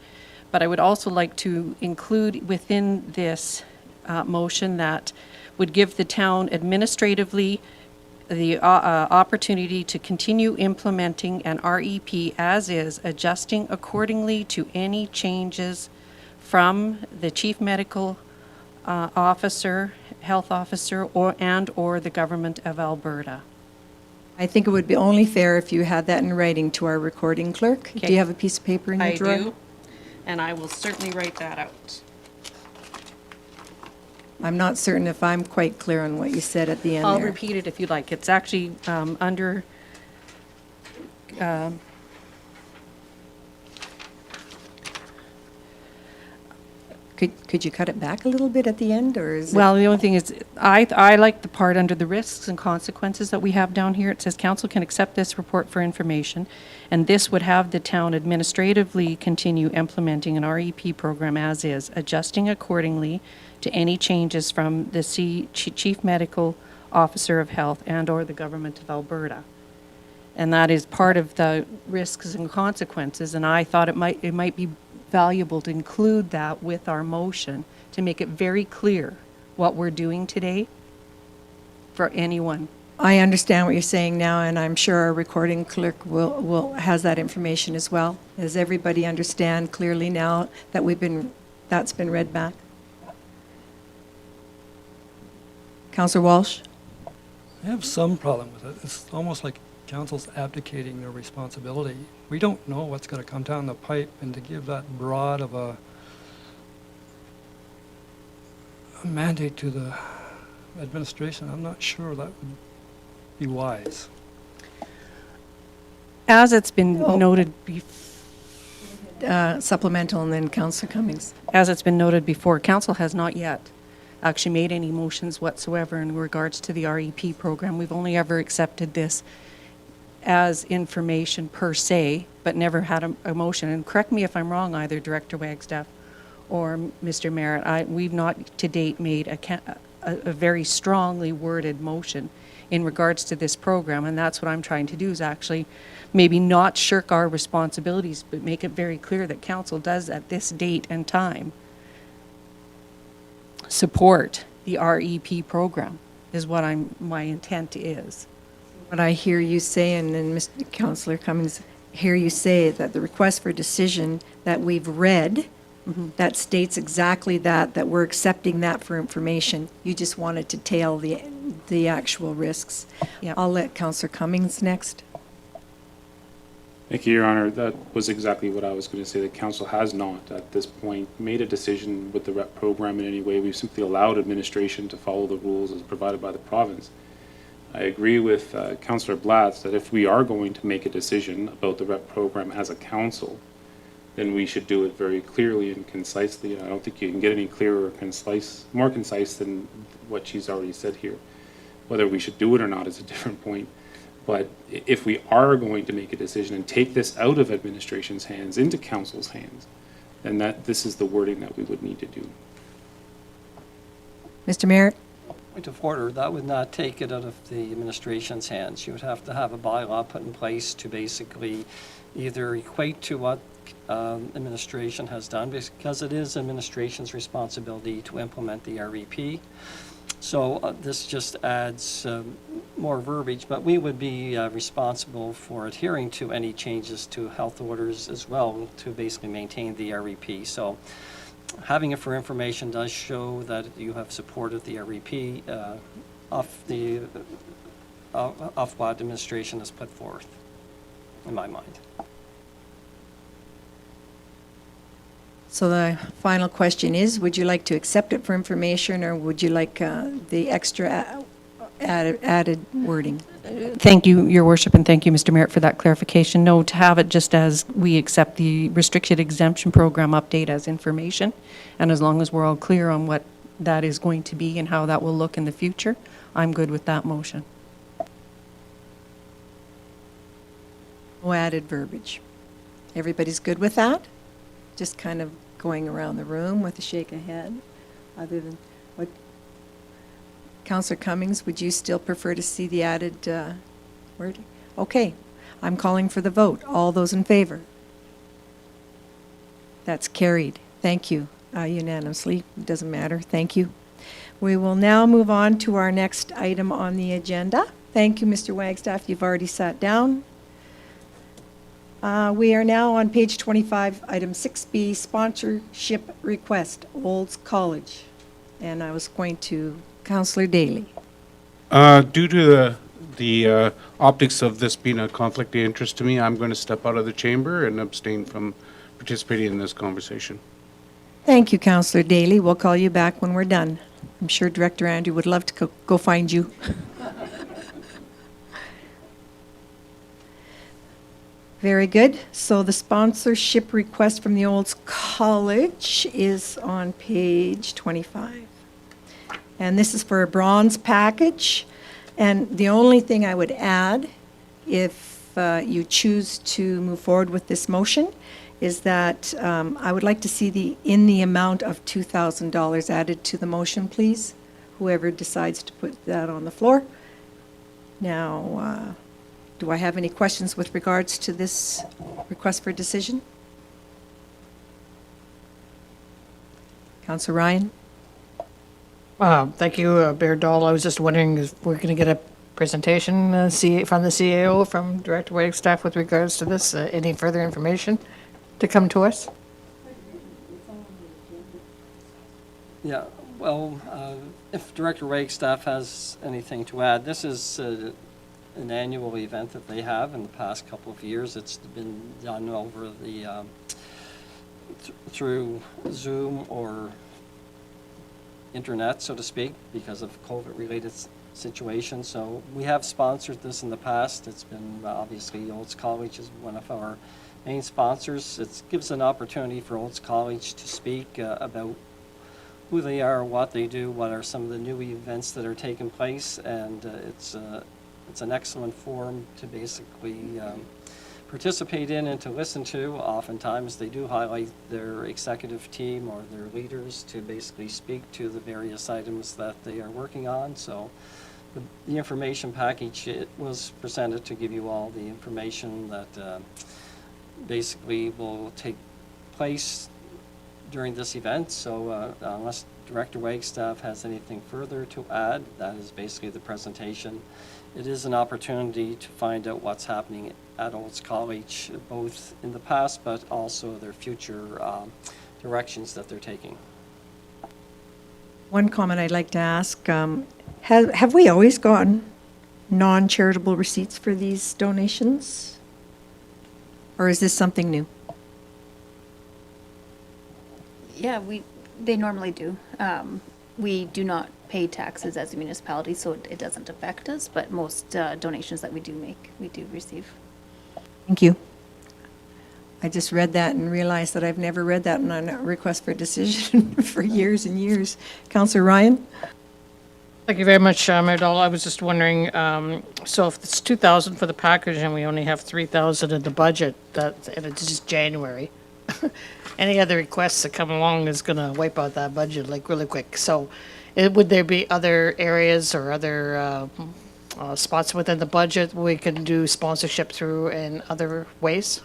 but I would also like to include within this motion that would give the town administratively the opportunity to continue implementing an REP as is, adjusting accordingly to any changes from the chief medical officer, health officer, or the government of Alberta. I think it would be only fair if you had that in writing to our recording clerk. Do Okay. you have a piece of paper in your I drawer? do, and I will certainly write that out. I'm not certain if I'm quite clear on what you said at the end I'll there. repeat it if you like. It's actually under, Could you cut it back a little bit at the end, or is it? well, the only thing is, I like the part under the risks and consequences that we have down here. It says council can accept this report for information, and this would have the town administratively continue implementing an REP program as is, adjusting accordingly to any changes from the Chief Medical Officer of Health and/or the Government of Alberta. And that is part of the risks and consequences, and I thought it might be valuable to include that with our motion to make it very clear what we're doing today for anyone. I understand what you're saying now, and I'm sure our recording clerk has that information as well. Does everybody understand clearly now that that's been read back? Councillor Walsh? I have some problem with it. It's almost like council's abdicating their responsibility. We don't know what's going to come down the pipe, and to give that broad of a mandate to the administration, I'm not sure that would be wise. As it's been noted, Supplemental, and then Councillor Cummings. as it's been noted before, council has not yet actually made any motions whatsoever in regards to the REP program. We've only ever accepted this as information per se, but never had a motion. And correct me if I'm wrong, either Director Wagstaff or Mr. Merritt, we've not to date made a very strongly worded motion in regards to this program, and that's what I'm trying to do, is actually maybe not shirk our responsibilities, but make it very clear that council does at this date and time support the REP program, is what my intent is. What I hear you say, and then Mr. Councillor Cummings, hear you say that the request for decision that we've read, that states exactly that we're accepting that for information. You just wanted to tail the actual risks. Yep. I'll let Councillor Cummings next. Thank you, Your Honor. That was exactly what I was going to say. The council has not, at this point, made a decision with the REP program in any way. We've simply allowed administration to follow the rules as provided by the province. I agree with Councillor Blatz that if we are going to make a decision about the REP program as a council, then we should do it very clearly and concisely. I don't think you can get any clearer or more concise than what she's already said here. Whether we should do it or not is a different point. But if we are going to make a decision and take this out of administration's hands into council's hands, then this is the wording that we would need to do. Mr. Merritt? Point of order, that would not take it out of the administration's hands. You would have to have a bylaw put in place to basically either equate to what administration has done, because it is administration's responsibility to implement the REP. So this just adds more verbiage, but we would be responsible for adhering to any changes to health orders as well to basically maintain the REP. So having it for information does show that you have supported the REP of what administration has put forth, in my mind. So the final question is, would you like to accept it for information, or would you like the extra added wording? Thank you, Your Worship, and thank you, Mr. Merritt, for that clarification. No, to have it just as we accept the restricted exemption program update as information, and as long as we're all clear on what that is going to be and how that will look in the future, I'm good with that motion. No added verbiage. Everybody's good with that? Just kind of going around the room with a shake of head, other than what? Councillor Cummings, would you still prefer to see the added word? Okay, I'm calling for the vote. All those in favor? That's carried. Thank you. Unanimously. It doesn't matter. Thank you. We will now move on to our next item on the agenda. Thank you, Mr. Wagstaff. You've already sat down. We are now on page 25, item 6B, sponsorship request, Olds College. And I was going to Councillor Daly. Due to the optics of this being a conflict of interest to me, I'm going to step out of the chamber and abstain from participating in this conversation. Thank you, Councillor Daly. We'll call you back when we're done. I'm sure Director Andrew would love to go find you. Very good. So the sponsorship request from the Olds College is on page 25. And this is for a bronze package. And the only thing I would add, if you choose to move forward with this motion, is that I would like to see in the amount of $2,000 added to the motion, please. Whoever decides to put that on the floor. Now, do I have any questions with regards to this request for decision? Councillor Ryan? Thank you, Mayor Dahl. I was just wondering if we're going to get a presentation from the CAO, from Director Wagstaff with regards to this. Any further information to come to us? Yeah, well, if Director Wagstaff has anything to add, this is an annual event that they have in the past couple of years. It's been done over the through Zoom or internet, so to speak, because of COVID-related situations. So we have sponsored this in the past. It's been obviously Olds College is one of our main sponsors. It gives an opportunity for Olds College to speak about who they are, what they do, what are some of the new events that are taking place, and it's an excellent forum to basically participate in and to listen to. Oftentimes they do highlight their executive team or their leaders to basically speak to the various items that they are working on. So the information package, it was presented to give you all the information that basically will take place during this event. So unless Director Wagstaff has anything further to add, that is basically the presentation. It is an opportunity to find out what's happening at Olds College, both in the past, but also their future directions that they're taking. One comment I'd like to ask, have we always gotten non-charitable receipts for these donations? Or is this something new? Yeah, they normally do. We do not pay taxes as a municipality, so it doesn't affect us, but most donations that we do make, we do receive. Thank you. I just read that and realized that I've never read that in a request for decision for years and years. Councillor Ryan? Thank you very much, Mayor Dahl. I was just wondering, so if it's $2,000 for the package and we only have $3,000 in the budget, and it's just January, any other requests that come along is going to wipe out that budget like really quick. So would there be other areas or other spots within the budget we can do sponsorship through in other ways?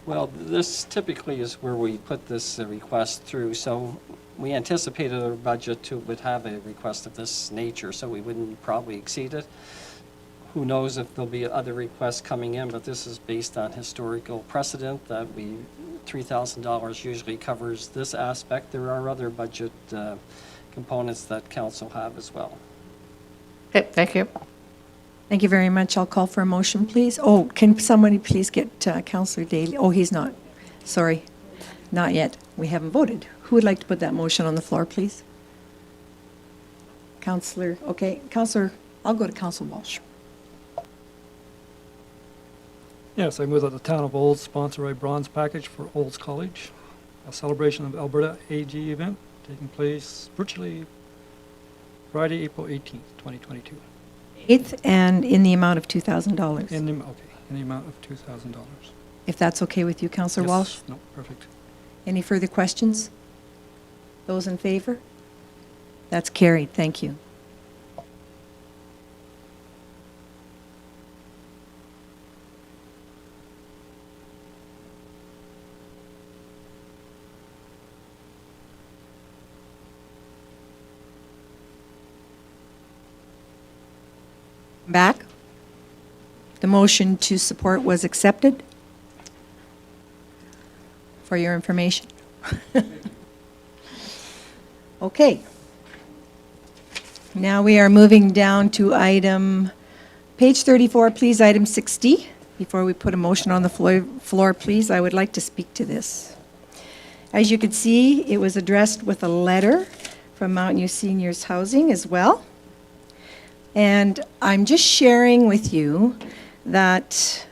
Well, this typically is where we put this request through. So we anticipated our budget would have a request of this nature, so we wouldn't probably exceed it. Who knows if there'll be other requests coming in, but this is based on historical precedent that we $3,000 usually covers this aspect. There are other budget components that council have as well. Okay, thank you. Thank you very much. I'll call for a motion, please. Oh, can somebody please get Councillor Daly? Oh, he's not. Sorry, not yet. We haven't voted. Who would like to put that motion on the floor, please? Councillor, okay, Councillor, I'll go to Councillor Walsh. Yes, I move that the town of Olds sponsor a bronze package for Olds College, a celebration of Alberta AG event taking place virtually Friday, April 18th, 2022. 8th and in the amount of $2,000. In the amount of $2,000. If that's okay with you, Councillor Walsh? No, perfect. Any further questions? Those in favor? That's carried. Thank you. Back. The motion to support was accepted. For your information. Okay. Now we are moving down to page 34, please, item 60. Before we put a motion on the floor, please, I would like to speak to this. As you can see, it was addressed with a letter from Mountain View Seniors Housing as well. And I'm just sharing with you that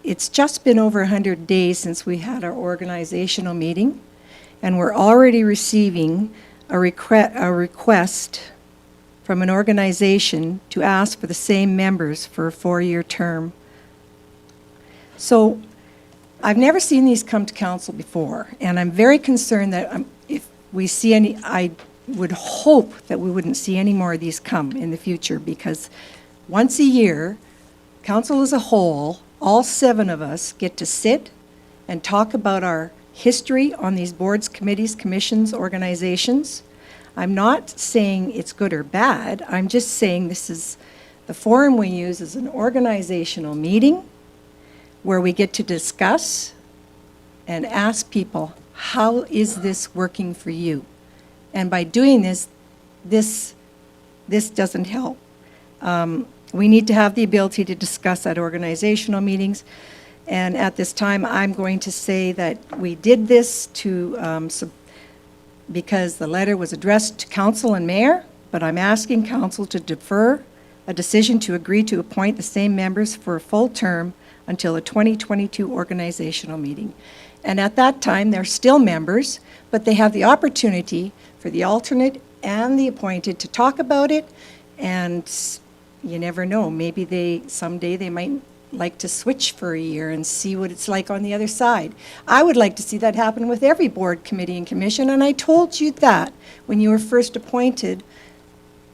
it's just been over 100 days since we had our organizational meeting, and we're already receiving a request from an organization to ask for the same members for a 4-year term. So I've never seen these come to council before, and I'm very concerned that if we see any, I would hope that we wouldn't see any more of these come in the future, because once a year, council as a whole, all 7 of us get to sit and talk about our history on these boards, committees, commissions, organizations. I'm not saying it's good or bad. I'm just saying this is the forum we use as an organizational meeting where we get to discuss and ask people, how is this working for you? And by doing this doesn't help. We need to have the ability to discuss at organizational meetings. And at this time, I'm going to say that we did this because the letter was addressed to council and mayor, but I'm asking council to defer a decision to agree to appoint the same members for a full term until the 2022 organizational meeting. And at that time, they're still members, but they have the opportunity for the alternate and the appointed to talk about it, and you never know, maybe someday they might like to switch for a year and see what it's like on the other side. I would like to see that happen with every board, committee, and commission, and I told you that when you were first appointed,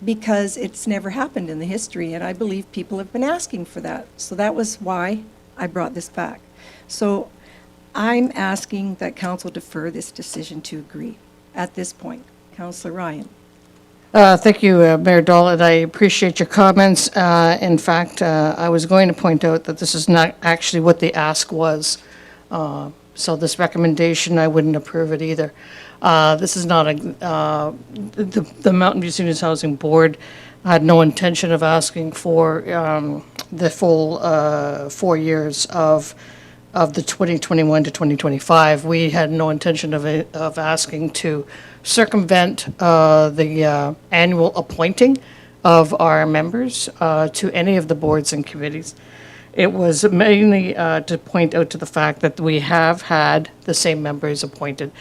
because it's never happened in the history, and I believe people have been asking for that. So that was why I brought this back. So I'm asking that council defer this decision to agree at this point. Councillor Ryan. Thank you, Mayor Dahl, and I appreciate your comments. In fact, I was going to point out that this is not actually what the ask was. So this recommendation, I wouldn't approve it either. This is not the Mountain View Seniors Housing Board had no intention of asking for the full 4 years of the 2021 to 2025. We had no intention of asking to circumvent the annual appointing of our members to any of the boards and committees. It was mainly to point out to the fact that we have had the same members appointed.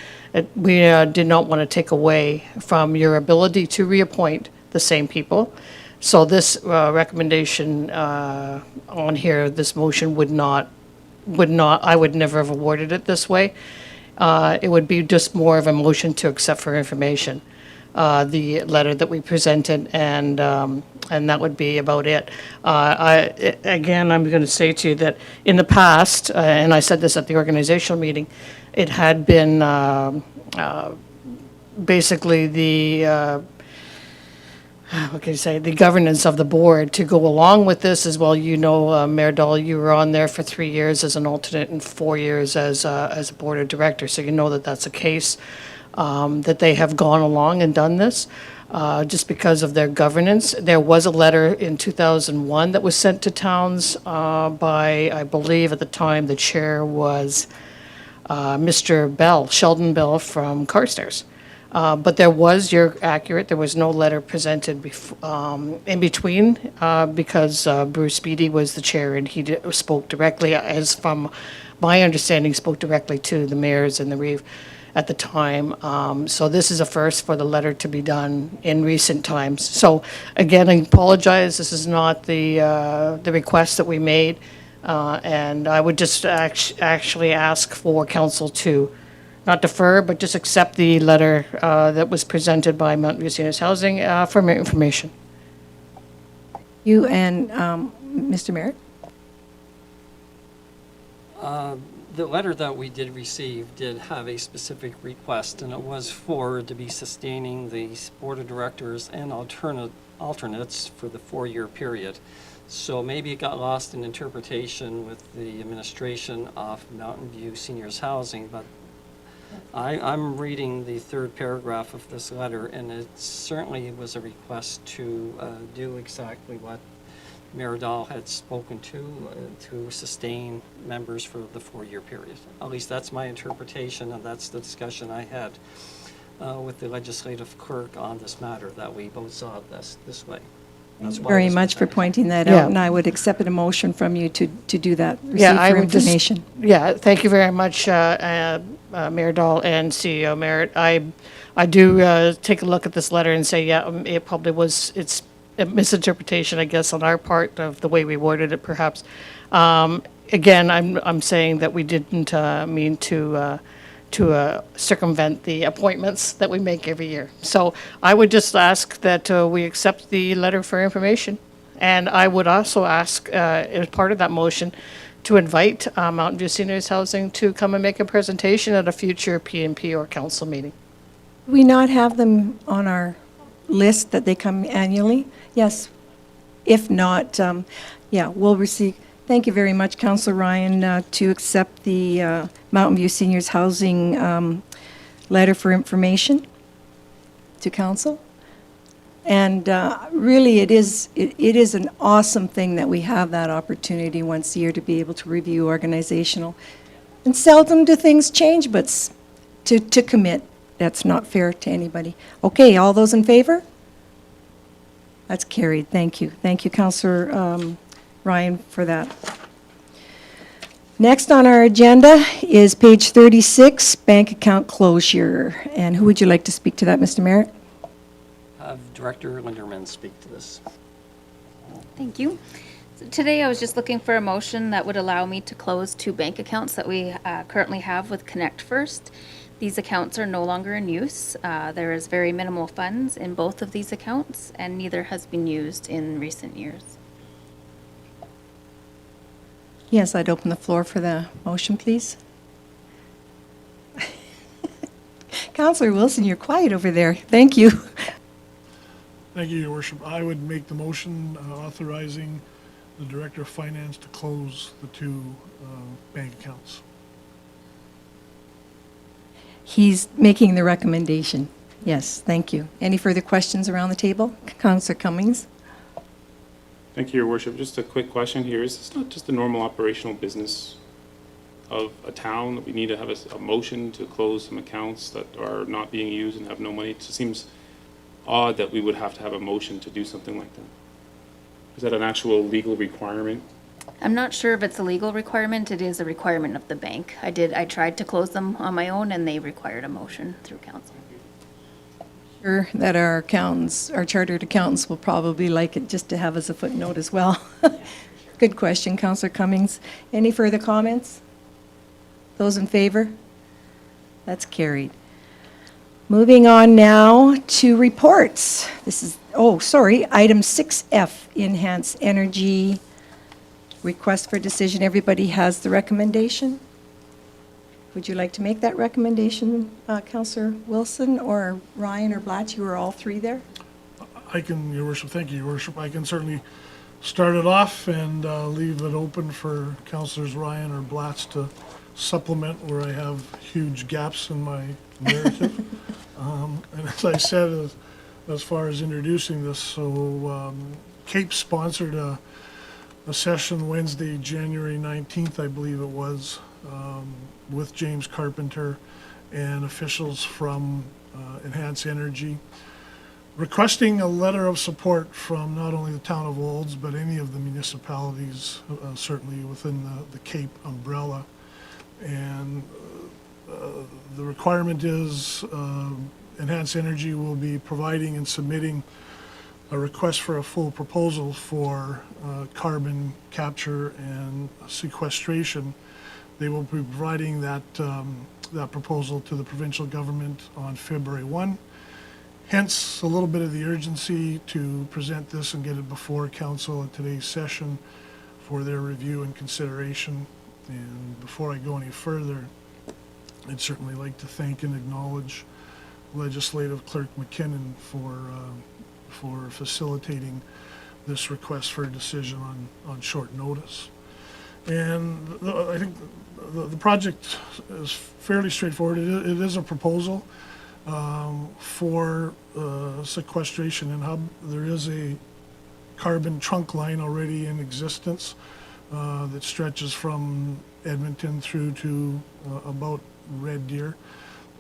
We did not want to take away from your ability to reappoint the same people. So this recommendation on here, this motion would not, I would never have awarded it this way. It would be just more of a motion to accept for information the letter that we presented, and that would be about it. Again, I'm going to say to you that in the past, and I said this at the organizational meeting, it had been basically what can you say, the governance of the board to go along with this as well. You know, Mayor Dahl, you were on there for 3 years as an alternate and 4 years as a board of director, so you know that that's a case, that they have gone along and done this, just because of their governance. There was a letter in 2001 that was sent to towns by, I believe at the time, the chair was Mr. Bell, Sheldon Bell from Carstairs. But there was, you're accurate, there was no letter presented in between, because Bruce Beattie was the chair, and he spoke directly, as from my understanding, spoke directly to the mayors and the Reeve at the time. So this is a first for the letter to be done in recent times. So again, I apologize, this is not the request that we made, and I would just actually ask for council to not defer, but just accept the letter that was presented by Mountain View Seniors Housing for more information. You and Mr. Merritt? The letter that we did receive did have a specific request, and it was for to be sustaining the board of directors and alternates for the 4-year period. So maybe it got lost in interpretation with the administration of Mountain View Seniors Housing, but I'm reading the third paragraph of this letter, and it certainly was a request to do exactly what Mayor Dahl had spoken to sustain members for the 4-year period. At least that's my interpretation, and that's the discussion I had with the legislative clerk on this matter, that we both saw it this way. That's why it Very was much for presented. pointing that Yeah. out, and I would accept a motion from you to do that, receive Yeah, I for would just, information. yeah, thank you very much, Mayor Dahl and CEO Merritt. I do take a look at this letter and say, yeah, it probably was, it's a misinterpretation, I guess, on our part of the way we worded it, perhaps. Again, I'm saying that we didn't mean to circumvent the appointments that we make every year. So I would just ask that we accept the letter for information. And I would also ask, as part of that motion, to invite Mountain View Seniors Housing to come and make a presentation at a future PNP or council meeting. Do we not have them on our list that they come annually? Yes. If not, yeah, we'll receive. Thank you very much, Councillor Ryan, to accept the Mountain View Seniors Housing letter for information to council. And really, it is an awesome thing that we have that opportunity once a year to be able to review organizational. And seldom do things change, but to commit, that's not fair to anybody. Okay, all those in favor? That's carried. Thank you. Thank you, Councillor Ryan, for that. Next on our agenda is page 36, bank account closure. And who would you like to speak to that, Mr. Merritt? Have Director Linderman speak to this. Thank you. So today I was just looking for a motion that would allow me to close 2 bank accounts that we currently have with Connect First. These accounts are no longer in use. There is very minimal funds in both of these accounts, and neither has been used in recent years. Yes, I'd open the floor for the motion, please. Councillor Wilson, you're quiet over there. Thank you. Thank you, Your Worship. I would make the motion authorizing the Director of Finance to close the 2 bank accounts. He's making the recommendation. Yes, thank you. Any further questions around the table? Councillor Cummings? Thank you, Your Worship. Just a quick question here. Is this not just a normal operational business of a town that we need to have a motion to close some accounts that are not being used and have no money? It just seems odd that we would have to have a motion to do something like that. Is that an actual legal requirement? I'm not sure if it's a legal requirement. It is a requirement of the bank. I tried to close them on my own, and they required a motion through council. Sure that our accountants, our chartered accountants will probably like it just to have as a footnote as well. Good question, Councillor Cummings. Any further comments? Those in favor? That's carried. Moving on now to reports. This is, item 6F, Enhance Energy Request for Decision. Everybody has the recommendation? Would you like to make that recommendation, Councillor Wilson, or Ryan, or Blatch? You were all 3 there? Your worship, thank you, your worship. I can certainly start it off and leave it open for councilors Ryan or Blatz to supplement where I have huge gaps in my narrative. And as I said, as far as introducing this, so CAPE sponsored a session Wednesday, January 19th, I believe it was, with James Carpenter and officials from Enhance Energy, requesting a letter of support from not only the town of Olds, but any of the municipalities, certainly within the Cape umbrella. And the requirement is Enhance Energy will be providing and submitting a request for a full proposal for carbon capture and sequestration. They will be providing that proposal to the provincial government on February 1. Hence, a little bit of the urgency to present this and get it before council at today's session for their review and consideration. And before I go any further, I'd certainly like to thank and acknowledge Legislative Clerk McKinnon for facilitating this request for a decision on short notice. And I think the project is fairly straightforward. It is a proposal for sequestration and hub. There is a carbon trunk line already in existence that stretches from Edmonton through to about Red Deer.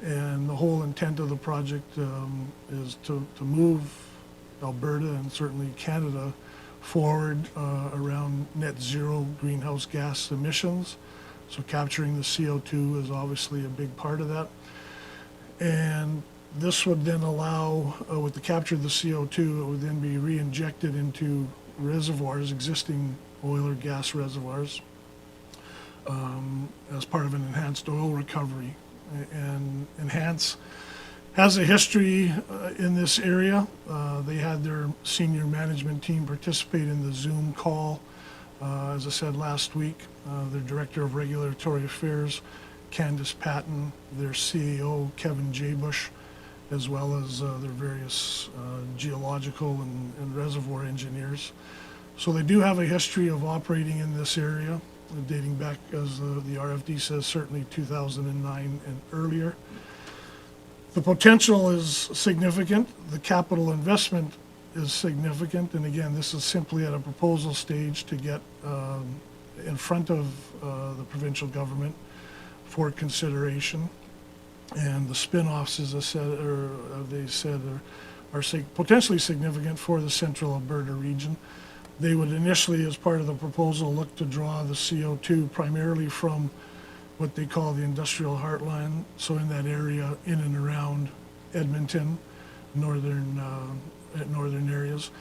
And the whole intent of the project is to move Alberta and certainly Canada forward around net zero greenhouse gas emissions. So capturing the CO2 is obviously a big part of that. And this would then allow, with the capture of the CO2, it would then be re-injected into reservoirs, existing oil or gas reservoirs, as part of an enhanced oil recovery. And Enhance has a history in this area. They had their senior management team participate in the Zoom call, as I said last week. Their Director of Regulatory Affairs, Candace Patton, their CEO, Kevin Jabush, as well as their various geological and reservoir engineers. So they do have a history of operating in this area, dating back, as the RFD says, certainly 2009 and earlier. The potential is significant. The capital investment is significant. And again, this is simply at a proposal stage to get in front of the provincial government for consideration. And the spin-offs, as I said, or they said, are potentially significant for the central Alberta region. They would initially, as part of the proposal, look to draw the CO2 primarily from what they call the industrial heartland, so in that area in and around Edmonton, northern areas.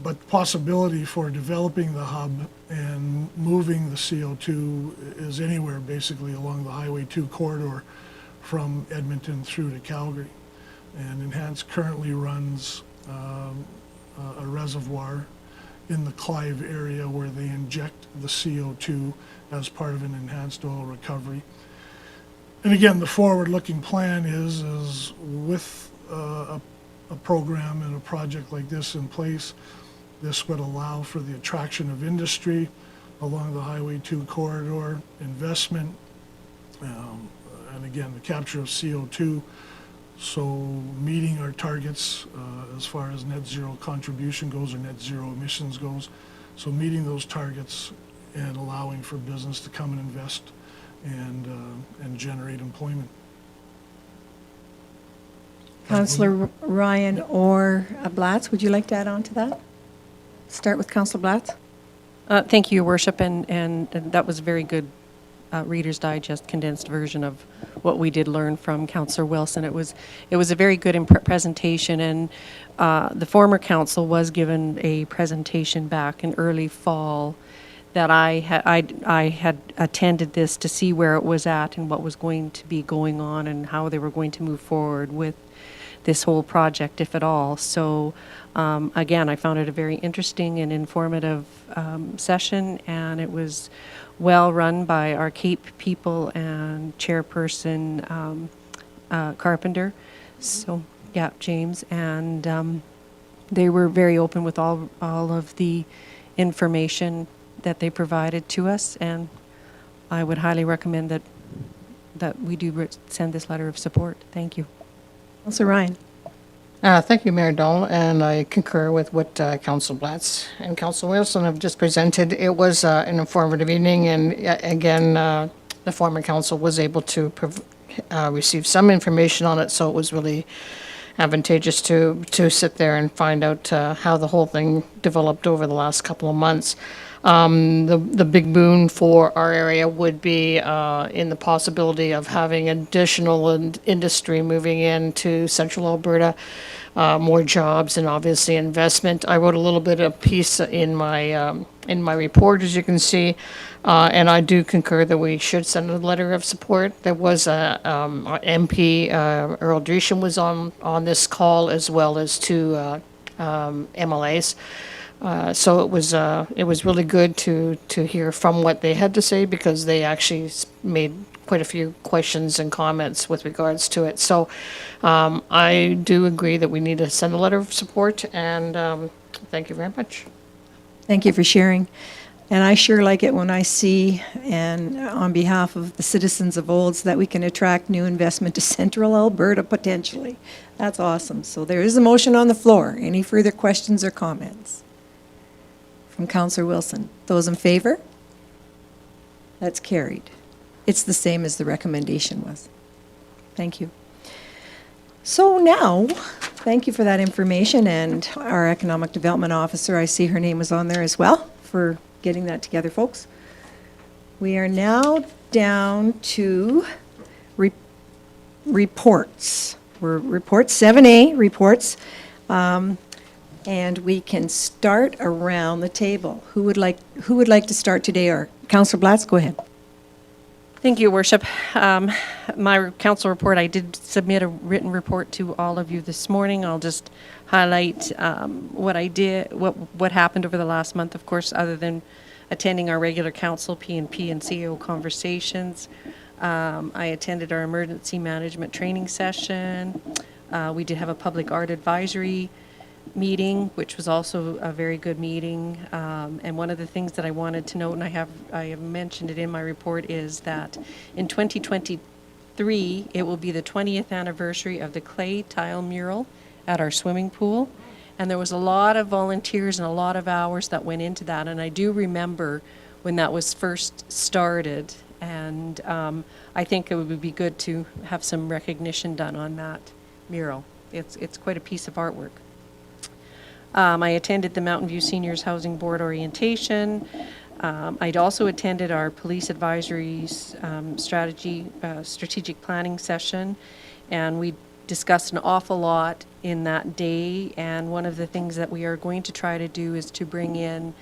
But possibility for developing the hub and moving the CO2 is anywhere basically along the Highway 2 corridor from Edmonton through to Calgary. And Enhance currently runs a reservoir in the Clive area where they inject the CO2 as part of an enhanced oil recovery. And again, the forward-looking plan is with a program and a project like this in place, this would allow for the attraction of industry along the Highway 2 corridor, investment, and again, the capture of CO2. So meeting our targets as far as net zero contribution goes or net zero emissions goes. So meeting those targets and allowing for business to come and invest and generate employment. Councillor Ryan or Blatz, would you like to add on to that? Start with Councillor Blatz. Thank you, Your Worship, and that was a very good Reader's Digest condensed version of what we did learn from Councillor Wilson. It was a very good presentation, and the former council was given a presentation back in early fall that I had attended this to see where it was at and what was going to be going on and how they were going to move forward with this whole project, if at all. So again, I found it a very interesting and informative session, and it was well run by our CAPE people and Chairperson Carpenter. So yeah, James, and they were very open with all of the information that they provided to us, and I would highly recommend that we do send this letter of support. Thank you. Councillor Ryan. Thank you, Mayor Dahl, and I concur with what Council Blatz and Council Wilson have just presented. It was an informative evening, and again, the former council was able to receive some information on it, so it was really advantageous to sit there and find out how the whole thing developed over the last couple of months. The big boon for our area would be in the possibility of having additional industry moving into central Alberta, more jobs and obviously investment. I wrote a little bit of piece in my report, as you can see, and I do concur that we should send a letter of support. There was a MP, Earl Dreeshen was on this call, as well as two MLAs. So it was really good to hear from what they had to say, because they actually made quite a few questions and comments with regards to it. So I do agree that we need to send a letter of support, and thank you very much. Thank you for sharing. And I sure like it when I see, and on behalf of the citizens of Olds, that we can attract new investment to central Alberta potentially. That's awesome. So there is a motion on the floor. Any further questions or comments? From Councillor Wilson. Those in favor? That's carried. It's the same as the recommendation was. Thank you. So now, thank you for that information, and our Economic Development Officer, I see her name was on there as well, for getting that together, folks. We are now down to reports. We're report 7A, reports. And we can start around the table. Who would like to start today? Or Councillor Blatz, go ahead. Thank you, Worship. My council report, I did submit a written report to all of you this morning. I'll just highlight what I did, what happened over the last month, of course, other than attending our regular council P&P and CEO conversations. I attended our emergency management training session. We did have a public art advisory meeting, which was also a very good meeting. And one of the things that I wanted to note, and I have mentioned it in my report, is that in 2023, it will be the 20th anniversary of the clay tile mural at our swimming pool. And there was a lot of volunteers and a lot of hours that went into that. And I do remember when that was first started. And I think it would be good to have some recognition done on that mural. It's quite a piece of artwork. I attended the Mountain View Seniors Housing Board orientation. I'd also attended our police advisories strategic planning session, and we discussed an awful lot in that day. And one of the things that we are going to try to do is to bring in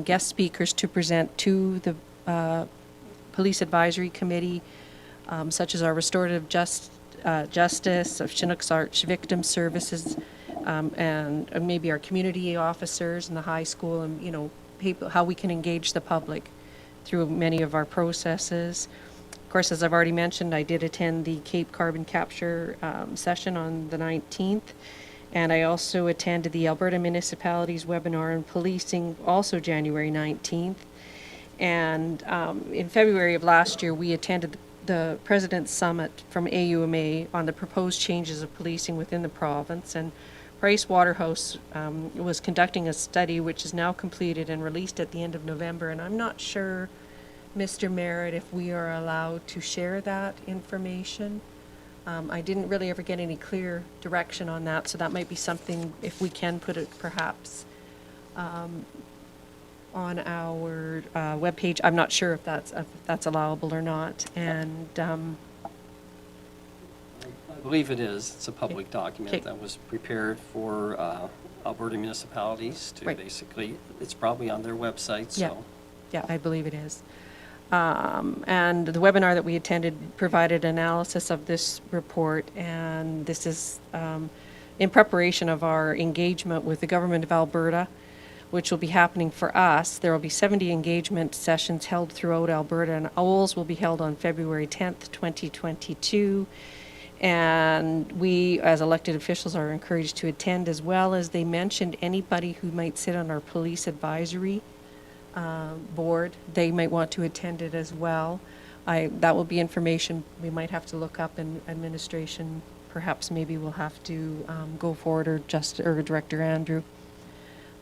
guest speakers to present to the Police Advisory Committee, such as our Restorative Justice, of Chinook's Arch Victim Services, and maybe our community officers in the high school, and people, how we can engage the public through many of our processes. Of course, as I've already mentioned, I did attend the Cape Carbon Capture session on the 19th, and I also attended the Alberta Municipalities webinar on policing, also January 19th. And in February of last year, we attended the President's Summit from AUMA on the proposed changes of policing within the province, and Price Waterhouse was conducting a study which is now completed and released at the end of November, and I'm not sure, Mr. Merritt, if we are allowed to share that information. I didn't really ever get any clear direction on that, so that might be something, if we can put it perhaps on our webpage. I'm not sure if that's allowable or not, and I believe it is. It's a public document Okay. that was prepared for Alberta municipalities to Right. basically, it's probably on their website, Yeah. so. Yeah, I believe it is. And the webinar that we attended provided analysis of this report, and this is in preparation of our engagement with the Government of Alberta, which will be happening for us. There will be 70 engagement sessions held throughout Alberta, and OWLS will be held on February 10th, 2022. And we, as elected officials, are encouraged to attend, as well as they mentioned anybody who might sit on our police advisory board. They might want to attend it as well. That will be information we might have to look up in administration. Perhaps maybe we'll have to go forward, or Director Andrew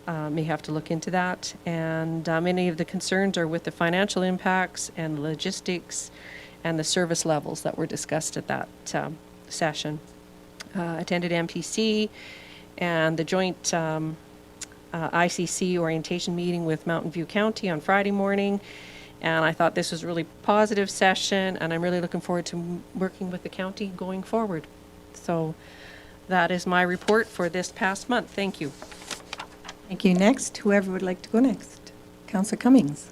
may have to look into that. And many of the concerns are with the financial impacts and logistics and the service levels that were discussed at that session. Attended MPC and the joint ICC orientation meeting with Mountain View County on Friday morning. And I thought this was a really positive session, and I'm really looking forward to working with the county going forward. So that is my report for this past month. Thank you. Thank you. Next, whoever would like to go next. Councillor Cummings.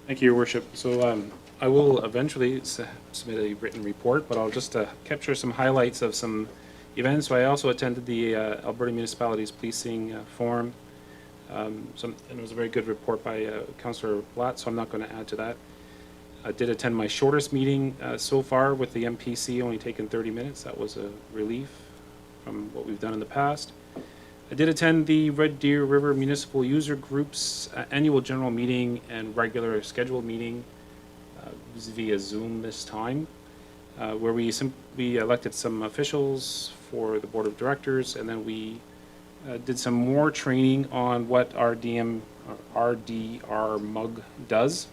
Thank you, Your Worship. So I will eventually submit a written report, but I'll just capture some highlights of some events. So I also attended the Alberta Municipalities Policing Forum. And it was a very good report by Councillor Blatt, so I'm not going to add to that. I did attend my shortest meeting so far with the MPC, only taken 30 minutes. That was a relief from what we've done in the past. I did attend the Red Deer River Municipal User Group's annual general meeting and regular scheduled meeting via Zoom this time, where we elected some officials for the board of directors, and then we did some more training on what RDR MUG does,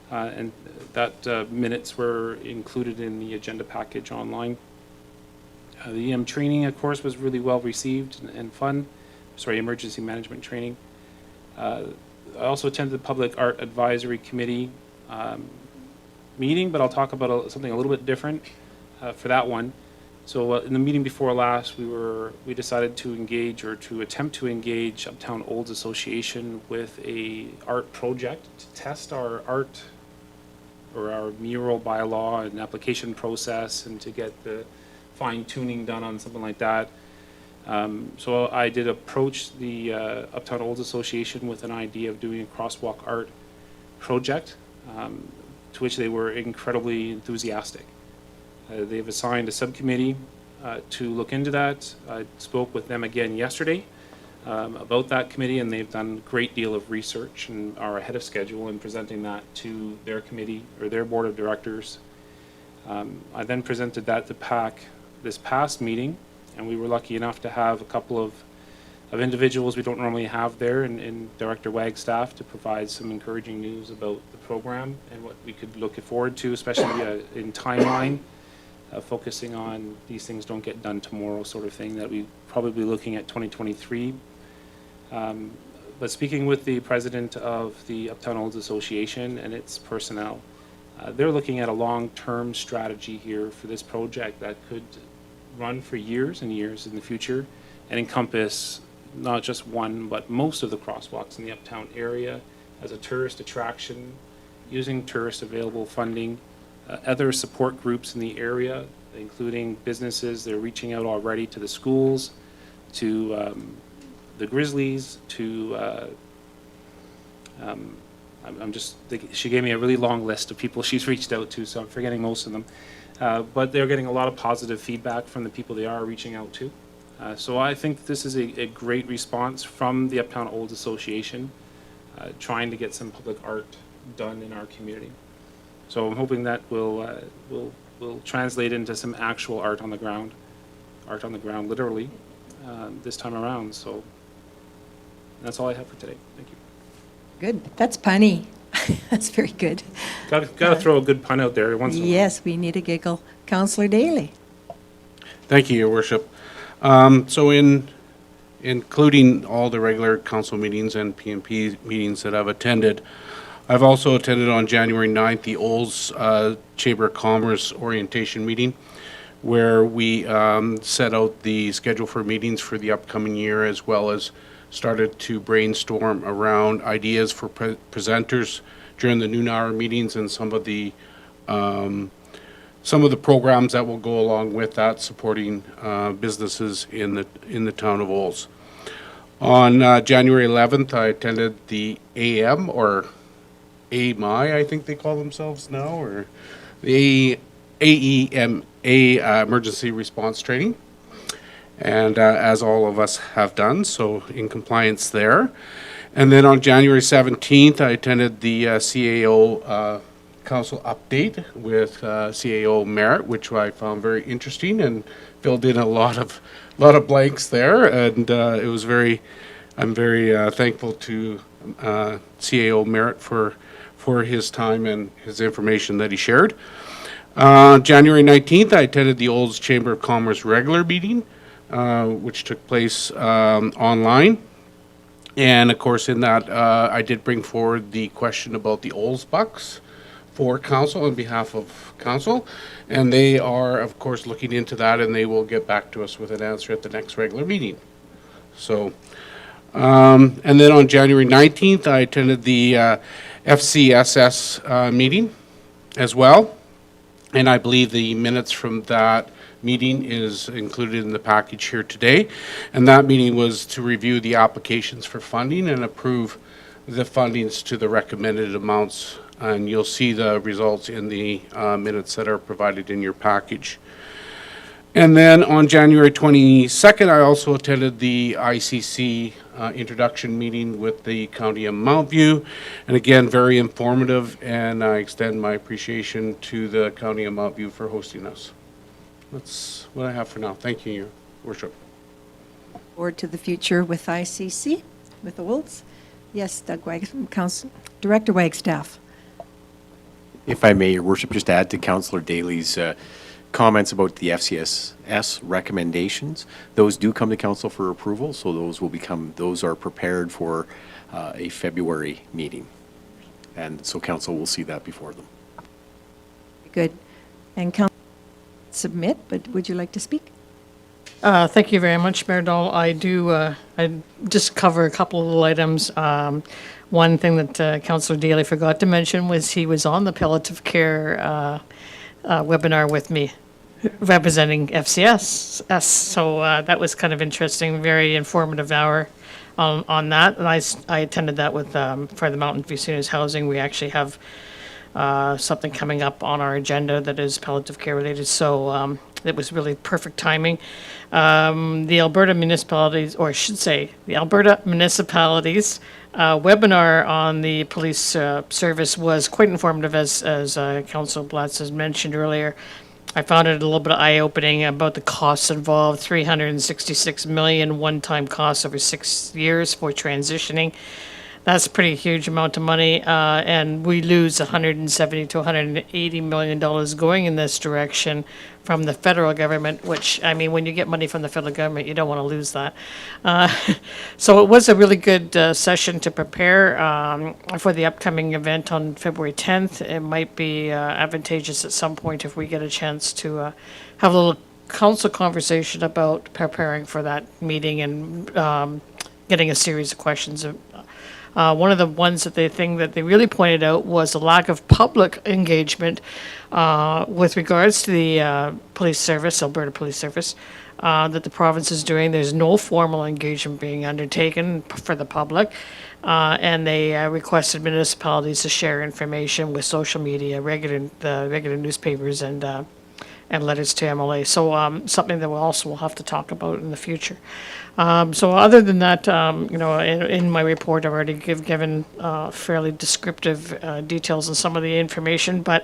and that minutes were included in the agenda package online. The EM training, of course, was really well received and fun. Sorry, emergency management training. I also attended the Public Art Advisory Committee meeting, but I'll talk about something a little bit different for that one. So in the meeting before last, we decided to engage, or to attempt to engage, Uptown Olds Association with a art project to test our art, or our mural bylaw and application process, and to get the fine tuning done on something like that. So I did approach the Uptown Olds Association with an idea of doing a crosswalk art project, to which they were incredibly enthusiastic. They've assigned a subcommittee to look into that. I spoke with them again yesterday about that committee, and they've done a great deal of research and are ahead of schedule in presenting that to their committee, or their board of directors. I then presented that to PAC this past meeting, and we were lucky enough to have a couple of individuals we don't normally have there, in Director Wagstaff, to provide some encouraging news about the program and what we could look forward to, especially in timeline, focusing on these things don't get done tomorrow sort of thing, that we probably looking at 2023. But speaking with the president of the Uptown Olds Association and its personnel, they're looking at a long-term strategy here for this project that could run for years and years in the future, and encompass not just one, but most of the crosswalks in the Uptown area as a tourist attraction, using tourist available funding, other support groups in the area, including businesses. They're reaching out already to the schools, to the Grizzlies, to she gave me a really long list of people she's reached out to, so I'm forgetting most of them. But they're getting a lot of positive feedback from the people they are reaching out to. So I think this is a great response from the Uptown Olds Association, trying to get some public art done in our community. So I'm hoping that will translate into some actual art on the ground literally, this time around. So that's all I have for today. Thank you. Good. That's punny. That's very good. Got to throw a good pun out there once in a while. Yes, we need a giggle. Councillor Daly. Thank you, Your Worship. So including all the regular council meetings and PMP meetings that I've attended, I've also attended on January 9th the Olds Chamber of Commerce orientation meeting, where we set out the schedule for meetings for the upcoming year, as well as started to brainstorm around ideas for presenters during the noon hour meetings, and some of the programs that will go along with that, supporting businesses in the town of Olds. On January 11th, I attended the AM, or AMI, I think they call themselves now, or the AEMA emergency response training, and as all of us have done, so in compliance there. And then on January 17th, I attended the CAO council update with CAO Merritt, which I found very interesting and filled in a lot of blanks there, and it was I'm very thankful to CAO Merritt for his time and his information that he shared. January 19th, I attended the Olds Chamber of Commerce regular meeting, which took place online. And of course, in that, I did bring forward the question about the Olds Bucks for council on behalf of council. And they are, of course, looking into that, and they will get back to us with an answer at the next regular meeting. So, and then on January 19th, I attended the FCSS meeting as well. And I believe the minutes from that meeting is included in the package here today. And that meeting was to review the applications for funding and approve the fundings to the recommended amounts. And you'll see the results in the minutes that are provided in your package. And then on January 22nd, I also attended the ICC introduction meeting with the County of Mount View. And again, very informative, and I extend my appreciation to the County of Mount View for hosting us. That's what I have for now. Thank you, Your Worship. Forward to the future with ICC, with the Wolves. Yes, Doug Director Wagstaff. If I may, Your Worship, just add to Councillor Daly's comments about the FCSS recommendations. Those do come to council for approval, so those are prepared for a February meeting. And so council will see that before them. Good. And council submit, but would you like to speak? Thank you very much, Mayor Dahl. I just cover a couple of little items. One thing that Councillor Daly forgot to mention was he was on the palliative care webinar with me, representing FCS. So that was kind of interesting, very informative hour on that. And I attended that with for the Mountain View Seniors Housing. We actually have something coming up on our agenda that is palliative care related. So it was really perfect timing. The Alberta municipalities, or I should say, the Alberta municipalities webinar on the police service was quite informative, as Council Blatz has mentioned earlier. I found it a little bit eye-opening about the costs involved, $366 million one-time costs over 6 years for transitioning. That's a pretty huge amount of money, and we lose $170 to $180 million going in this direction from the federal government, which, I mean, when you get money from the federal government, you don't want to lose that. So it was a really good session to prepare for the upcoming event on February 10th. It might be advantageous at some point if we get a chance to have a little council conversation about preparing for that meeting and getting a series of questions. One of the ones that they really pointed out was the lack of public engagement with regards to the police service, Alberta Police Service, that the province is doing. There's no formal engagement being undertaken for the public, and they requested municipalities to share information with social media, the regular newspapers, and letters to MLA. So something that we also will have to talk about in the future. So other than that, in my report, I've already given fairly descriptive details on some of the information, but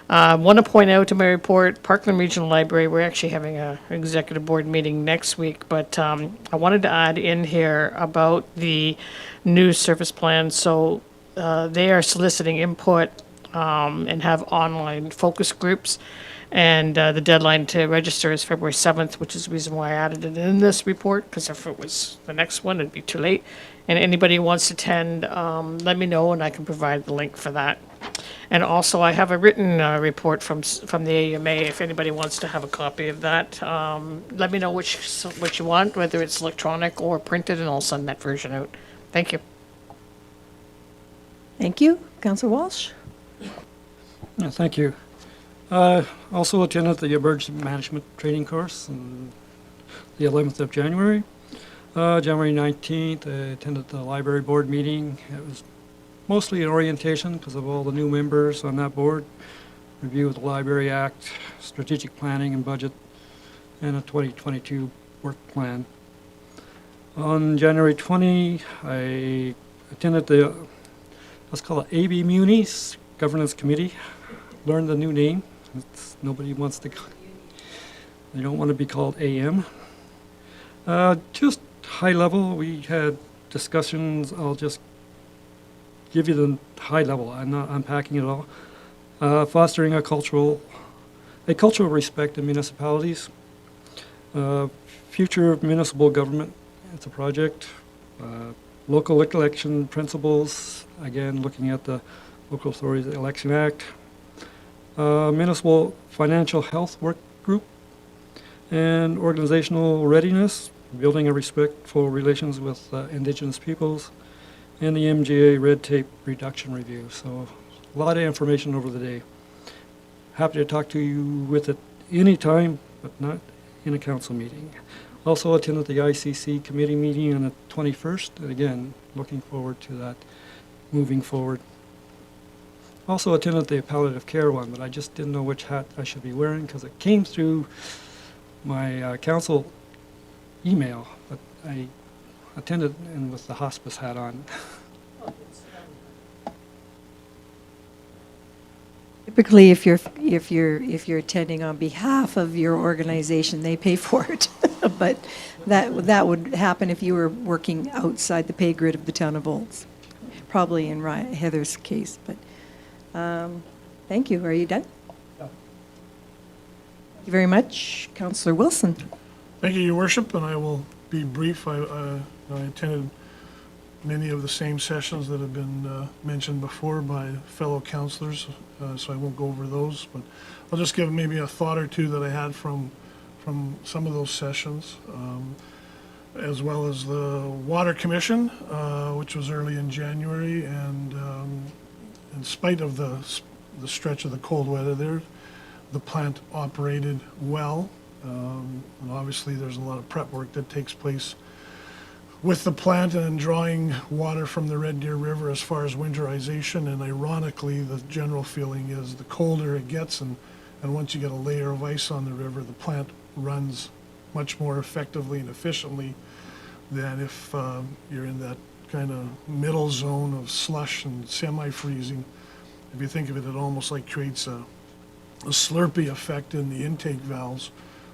I want to point out in my report, Parkland Regional Library, we're actually having an executive board meeting next week, but I wanted to add in here about the new service plan. So they are soliciting input and have online focus groups. And the deadline to register is February 7th, which is the reason why I added it in this report, because if it was the next one, it'd be too late. And anybody who wants to attend, let me know, and I can provide the link for that. And also, I have a written report from the AUMA. If anybody wants to have a copy of that, let me know what you want, whether it's electronic or printed, and I'll send that version out. Thank you. Thank you. Councillor Walsh? Thank you. Also attended the emergency management training course on the 11th of January. January 19th, I attended the library board meeting. It was mostly an orientation because of all the new members on that board. review of the Library Act, strategic planning and budget, and a 2022 work plan. On January 20, I attended the, let's call it AB Munis Governance Committee, learned the new name. Nobody wants to, they don't want to be called AM. Just high level, we had discussions. I'll just give you the high level. I'm not unpacking it all. Fostering a cultural respect in municipalities. Future of municipal government, it's a project. Local election principles, again, looking at the Local Authorities Election Act. Municipal financial health work group. And organizational readiness, building a respectful relations with Indigenous peoples. And the MGA red tape reduction review. So a lot of information over the day. Happy to talk to you with it anytime, but not in a council meeting. Also attended the ICC committee meeting on the 21st, and again, looking forward to that moving forward. Also attended the palliative care one, but I just didn't know which hat I should be wearing because it came through my council email, but I attended and with the hospice hat on. Typically, if you're attending on behalf of your organization, they pay for it. But that would happen if you were working outside the pay grid of the town of Olds, probably in Heather's case. But thank you. Are you done? Thank you very much, Councillor Wilson. Thank you, Your Worship, and I will be brief. I attended many of the same sessions that have been mentioned before by fellow councillors, so I won't go over those, but I'll just give maybe a thought or two that I had from some of those sessions, as well as the Water Commission, which was early in January, and in spite of the stretch of the cold weather there, the plant operated well, and obviously there's a lot of prep work that takes place with the plant and drawing water from the Red Deer River as far as winterization. And ironically, the general feeling is the colder it gets, and once you get a layer of ice on the river, the plant runs much more effectively and efficiently than if you're in that kind of middle zone of slush and semi-freezing. If you think of it, it almost like creates a slurpy effect in the intake valves.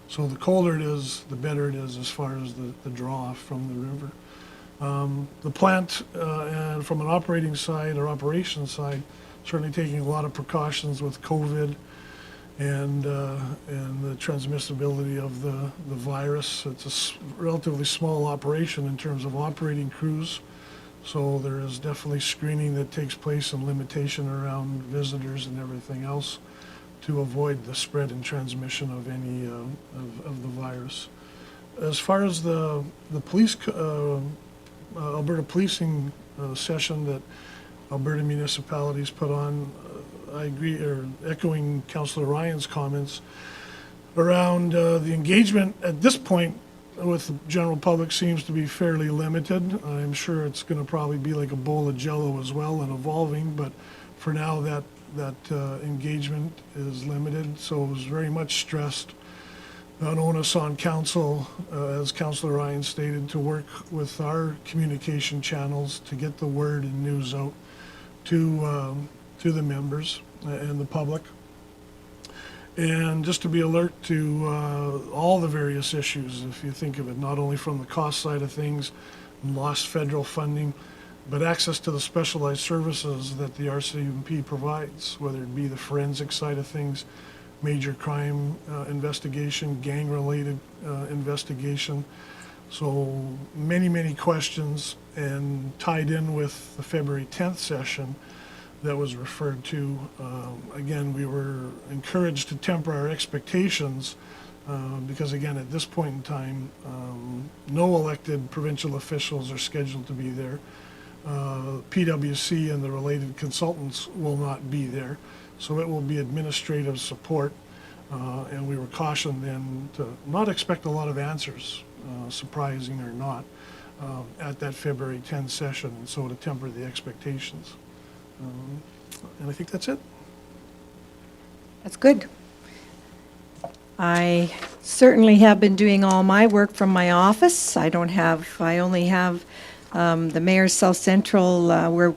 So the colder it is, the better it is as far as the draw from the river. The plant, and from an operating side or operations side, certainly taking a lot of precautions with COVID and the transmissibility of the virus. It's a relatively small operation in terms of operating crews, so there is definitely screening that takes place and limitation around visitors and everything else to avoid the spread and transmission of any of the virus. As far as the police, Alberta policing session that Alberta municipalities put on, I agree, or echoing Councillor Ryan's comments around the engagement at this point with the general public seems to be fairly limited. I'm sure it's going to probably be like a bowl of Jello as well and evolving, but for now that engagement is limited. So it was very much stressed, an onus on council, as Councillor Ryan stated, to work with our communication channels to get the word and news out to the members and the public. And just to be alert to all the various issues, if you think of it, not only from the cost side of things, lost federal funding, but access to the specialized services that the RCMP provides, whether it be the forensic side of things, major crime investigation, gang-related investigation. So many questions, and tied in with the February 10th session that was referred to. Again, we were encouraged to temper our expectations because, again, at this point in time, no elected provincial officials are scheduled to be there. PwC and the related consultants will not be there, so it will be administrative support, and we were cautioned then to not expect a lot of answers, surprising or not, at that February 10th session, and so to temper the expectations. And I think that's it. That's good. I certainly have been doing all my work from my office. I only have the Mayor's South Central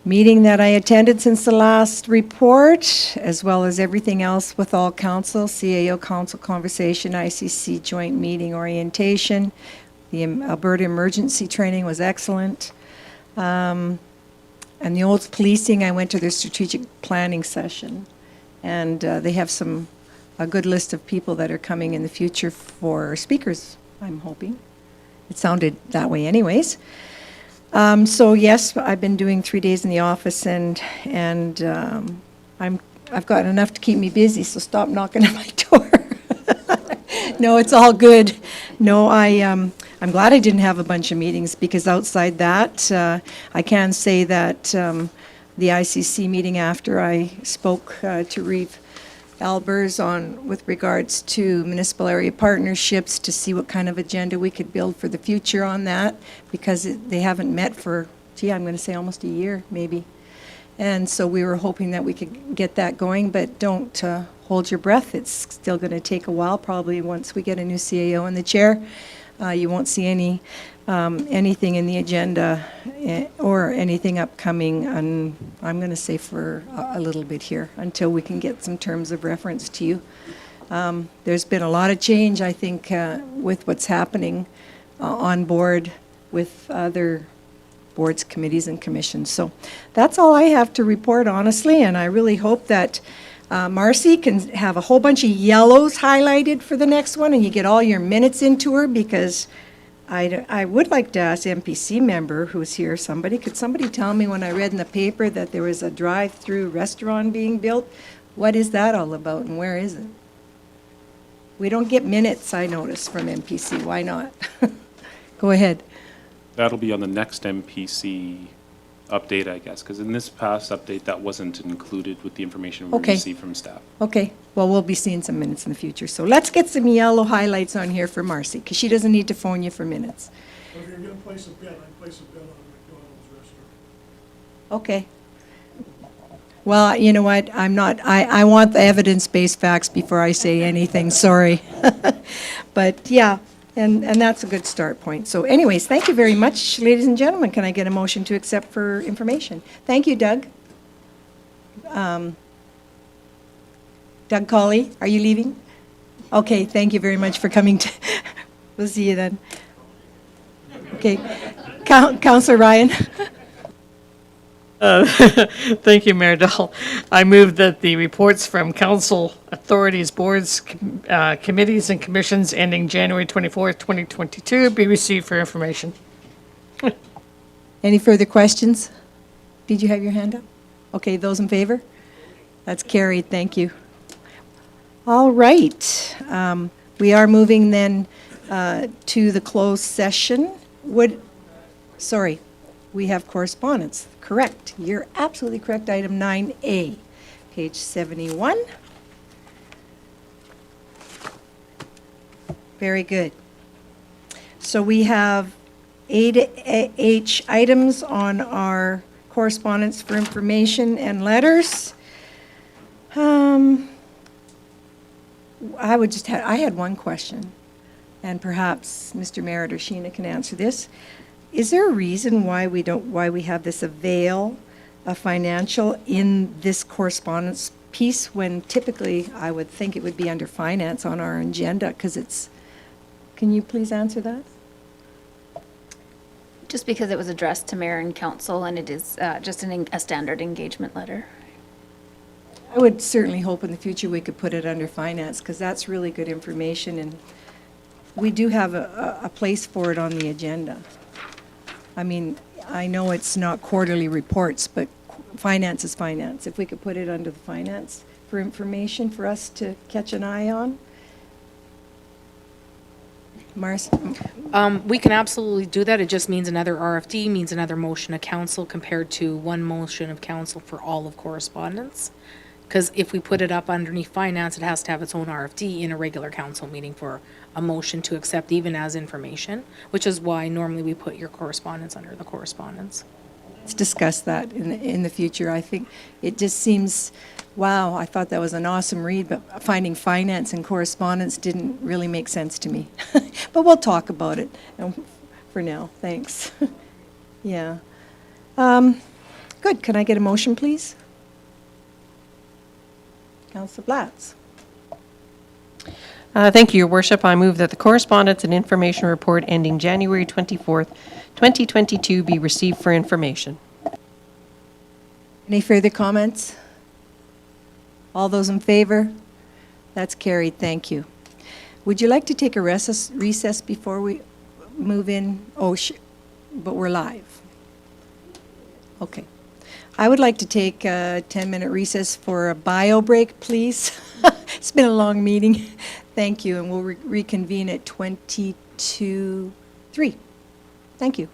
meeting that I attended since the last report, as well as everything else with all council, CAO council conversation, ICC joint meeting orientation. The Alberta emergency training was excellent. And the Olds Policing, I went to their strategic planning session. And they have a good list of people that are coming in the future for speakers, I'm hoping. It sounded that way anyways. So yes, I've been doing 3 days in the office, and I've got enough to keep me busy, so stop knocking at my door. No, it's all good. No, I'm glad I didn't have a bunch of meetings, because outside that, I can say that the ICC meeting after I spoke to Reeve Albers with regards to municipal area partnerships, to see what kind of agenda we could build for the future on that, because they haven't met for, I'm going to say almost a year, maybe. And so we were hoping that we could get that going, but don't hold your breath. It's still going to take a while, probably once we get a new CAO in the chair. You won't see anything in the agenda or anything upcoming, I'm going to say for a little bit here, until we can get some terms of reference to you. There's been a lot of change, I think, with what's happening on board with other boards, committees, and commissions. So that's all I have to report, honestly, and I really hope that Marcy can have a whole bunch of yellows highlighted for the next one, and you get all your minutes into her, because I would like to ask MPC member who's here, could somebody tell me, when I read in the paper that there was a drive-through restaurant being built, what is that all about and where is it? We don't get minutes, I notice, from MPC. Why not? Go ahead. That'll be on the next MPC update, I guess, because in this past update, that wasn't included with the information we Okay. received from staff. Okay, well, we'll be seeing some minutes in the future. So let's get some yellow highlights on here for Marcy, because she doesn't need to phone you for minutes. So if you're going to place a bet, I'd place a bet on McDonald's restaurant. Okay. Well, you know what, I want the evidence-based facts before I say anything, sorry. But, yeah, and that's a good start point. So anyways, thank you very much, ladies and gentlemen. Can I get a motion to accept for information? Thank you, Doug. Doug Colley, are you leaving? Okay, thank you very much for coming. We'll see you then. Okay, Councillor Ryan. Thank you, Mayor Dahl. I move that the reports from council, authorities, boards, committees, and commissions ending January 24th, 2022 be received for information. Any further questions? Did you have your hand up? Okay, those in favor? That's carried, thank you. All right, we are moving then to the closed session. We have correspondence. Correct, you're absolutely correct, item 9A, page 71. Very good. So we have 8H items on our correspondence for information and letters. I had one question, and perhaps Mr. Merritt or Sheena can answer this. Is there a reason why we have this avail of financial in this correspondence piece, when typically I would think it would be under finance on our agenda, because can you please answer that? Just because it was addressed to mayor and council, and it is just a standard engagement letter. I would certainly hope in the future we could put it under finance, because that's really good information, and we do have a place for it on the agenda. I mean, I know it's not quarterly reports, but finance is finance. If we could put it under the finance for information for us to catch an eye on. Marcy? We can absolutely do that. It just means another RFD, means another motion of council compared to one motion of council for all of correspondence. Because if we put it up underneath finance, it has to have its own RFD in a regular council meeting for a motion to accept, even as information, which is why normally we put your correspondence under the correspondence. let's discuss that in the future. I think it just seems, wow, I thought that was an awesome read, but finding finance and correspondence didn't really make sense to me. But we'll talk about it for now. Thanks. Yeah. Good. Can I get a motion, please? Councillor Blatz. Thank you, Your Worship. I move that the correspondence and information report ending January 24th, 2022 be received for information. Any further comments? All those in favor? That's carried. Thank you. Would you like to take a recess before we move in? Oh, but we're live. Okay. I would like to take a 10-minute recess for a bio break, please. It's been a long meeting. Thank you, and we'll reconvene at 22:03. Thank you.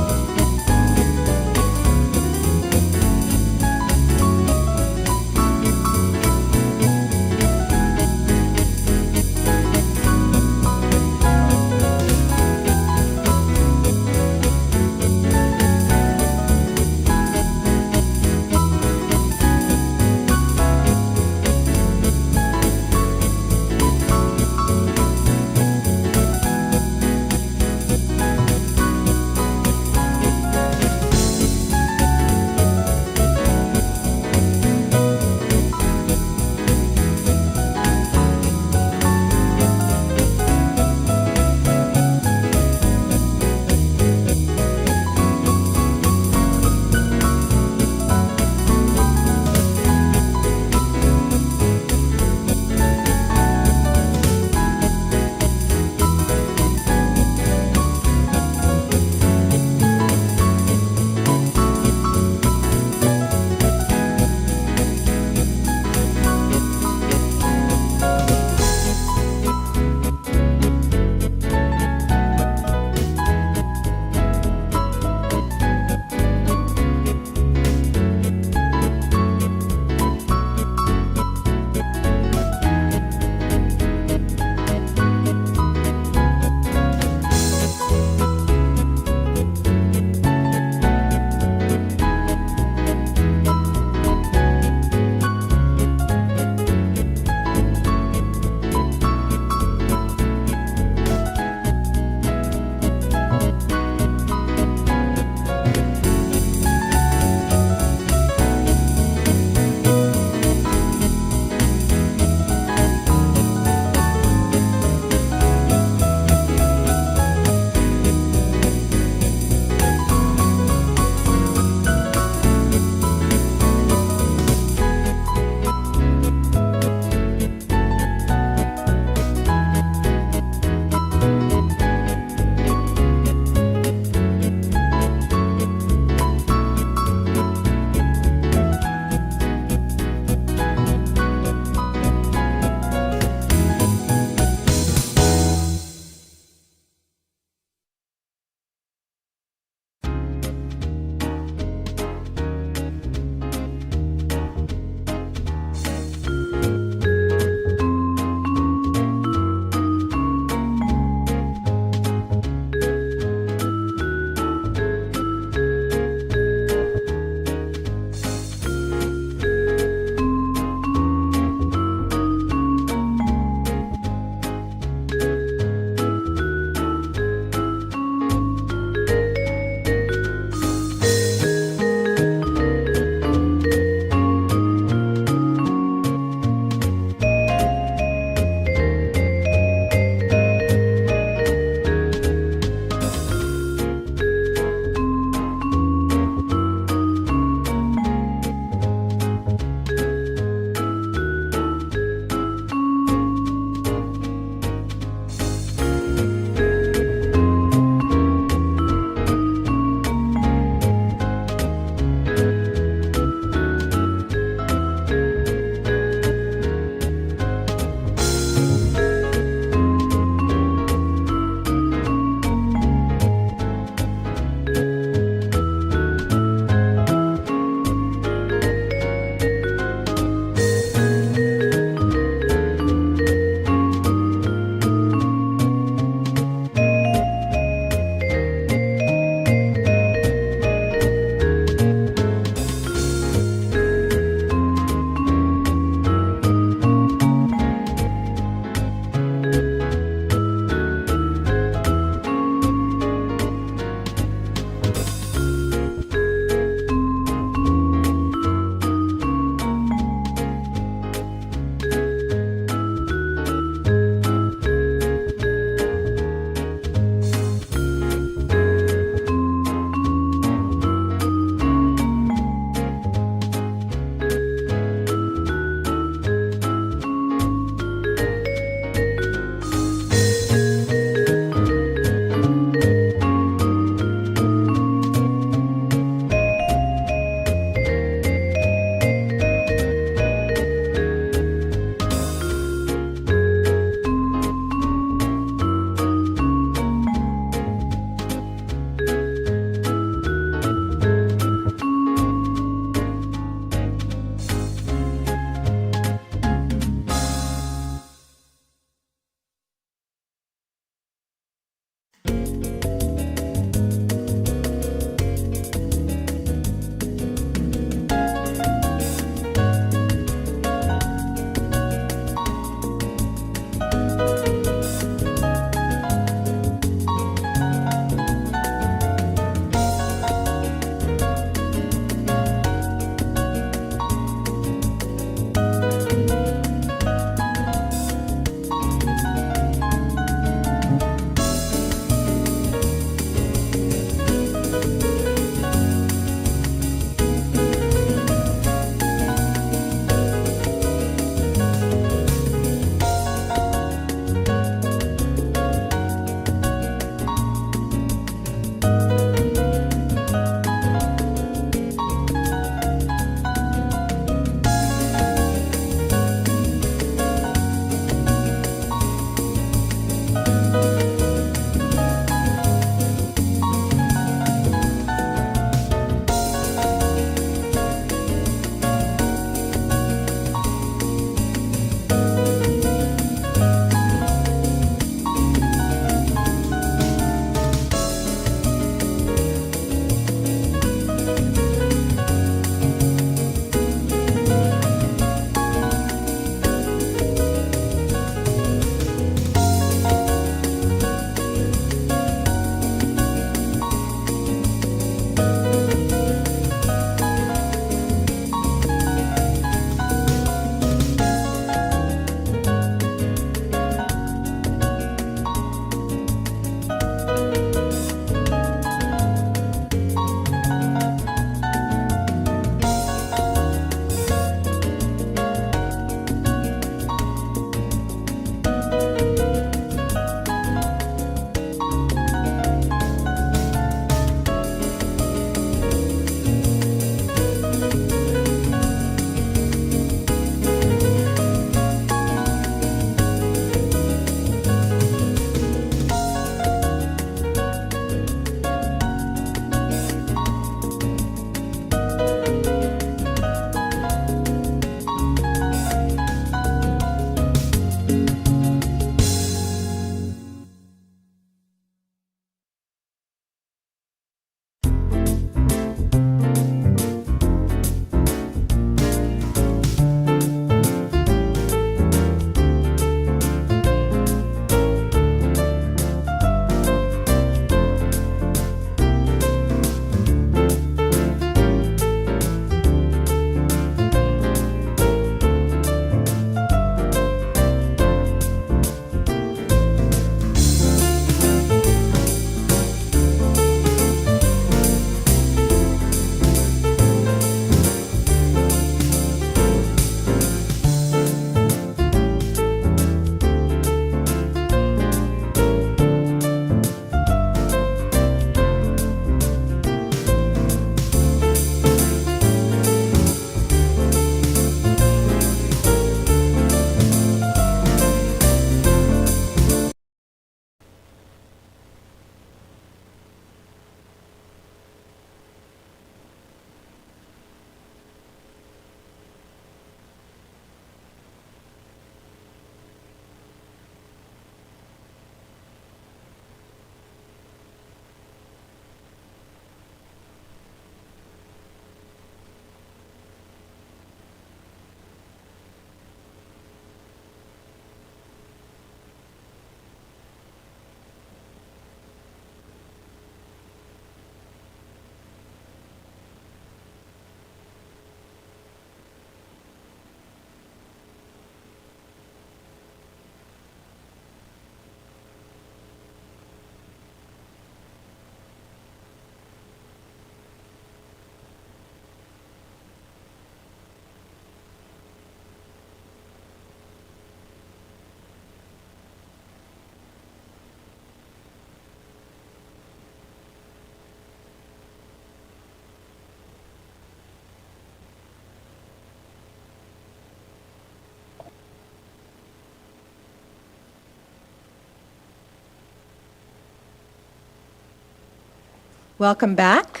Welcome back,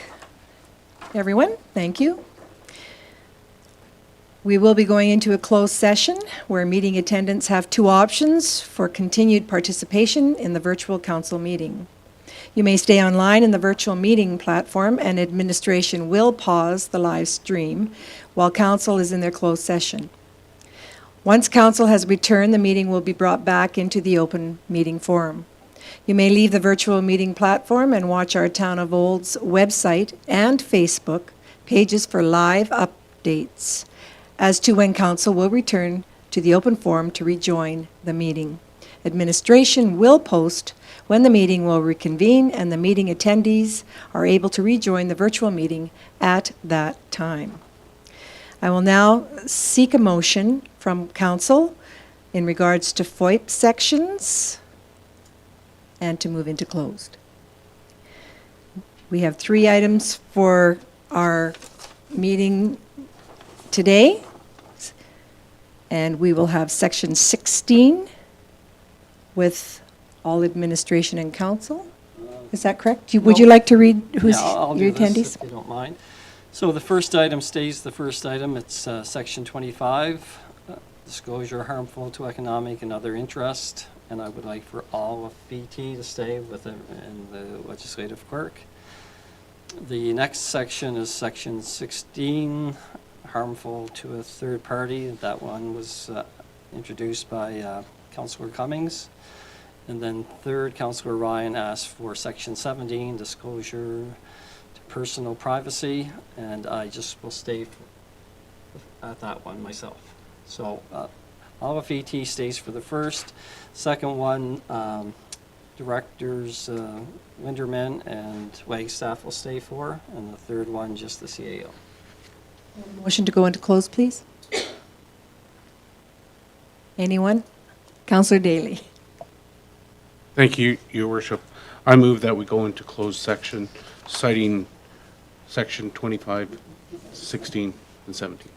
everyone. Thank you. We will be going into a closed session where meeting attendants have two options for continued participation in the virtual council meeting. You may stay online in the virtual meeting platform, and administration will pause the live stream while council is in their closed session. Once council has returned, the meeting will be brought back into the open meeting forum. You may leave the virtual meeting platform and watch our Town of Old's website and Facebook pages for live updates as to when council will return to the open forum to rejoin the meeting. Administration will post when the meeting will reconvene, and the meeting attendees are able to rejoin the virtual meeting at that time. I will now seek a motion from council in regards to FOIP sections and to move into closed. We have 3 items for our meeting today, and we will have section 16 with all administration and council. Is that correct? Would you like to read who's Yeah, I'll your do this, attendees? if you don't mind. So the first item stays the first item. It's section 25, disclosure harmful to economic and other interest. And I would like for all of VT to stay in the legislative clerk. The next section is section 16, harmful to a third party. That one was introduced by Councillor Cummings. And then third, Councillor Ryan asked for section 17, disclosure to personal privacy, and I just will stay at that one myself. So all of ET stays for the first. Second one, directors Linderman and Wagstaff will stay for, and the third one, just the CAO. Motion to go into close, please. Anyone? Councillor Daly. Thank you, Your Worship. I move that we go into closed section citing section 25, 16, and 17.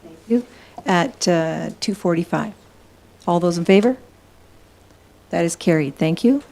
Thank you. At 2:45. All those in favor? That is carried. Thank you.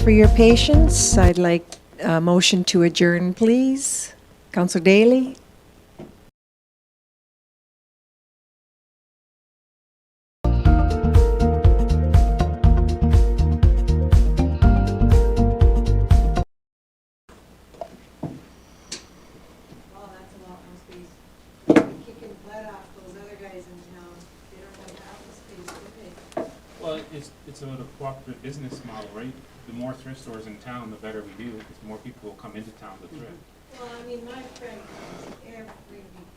for your patience. I'd like a motion to adjourn, please. Councillor Daly? Well, it's about a cooperative business model, right? The more thrift stores in town, the better we do, because more people will come into town to thrift. Well, I mean, my friend comes every week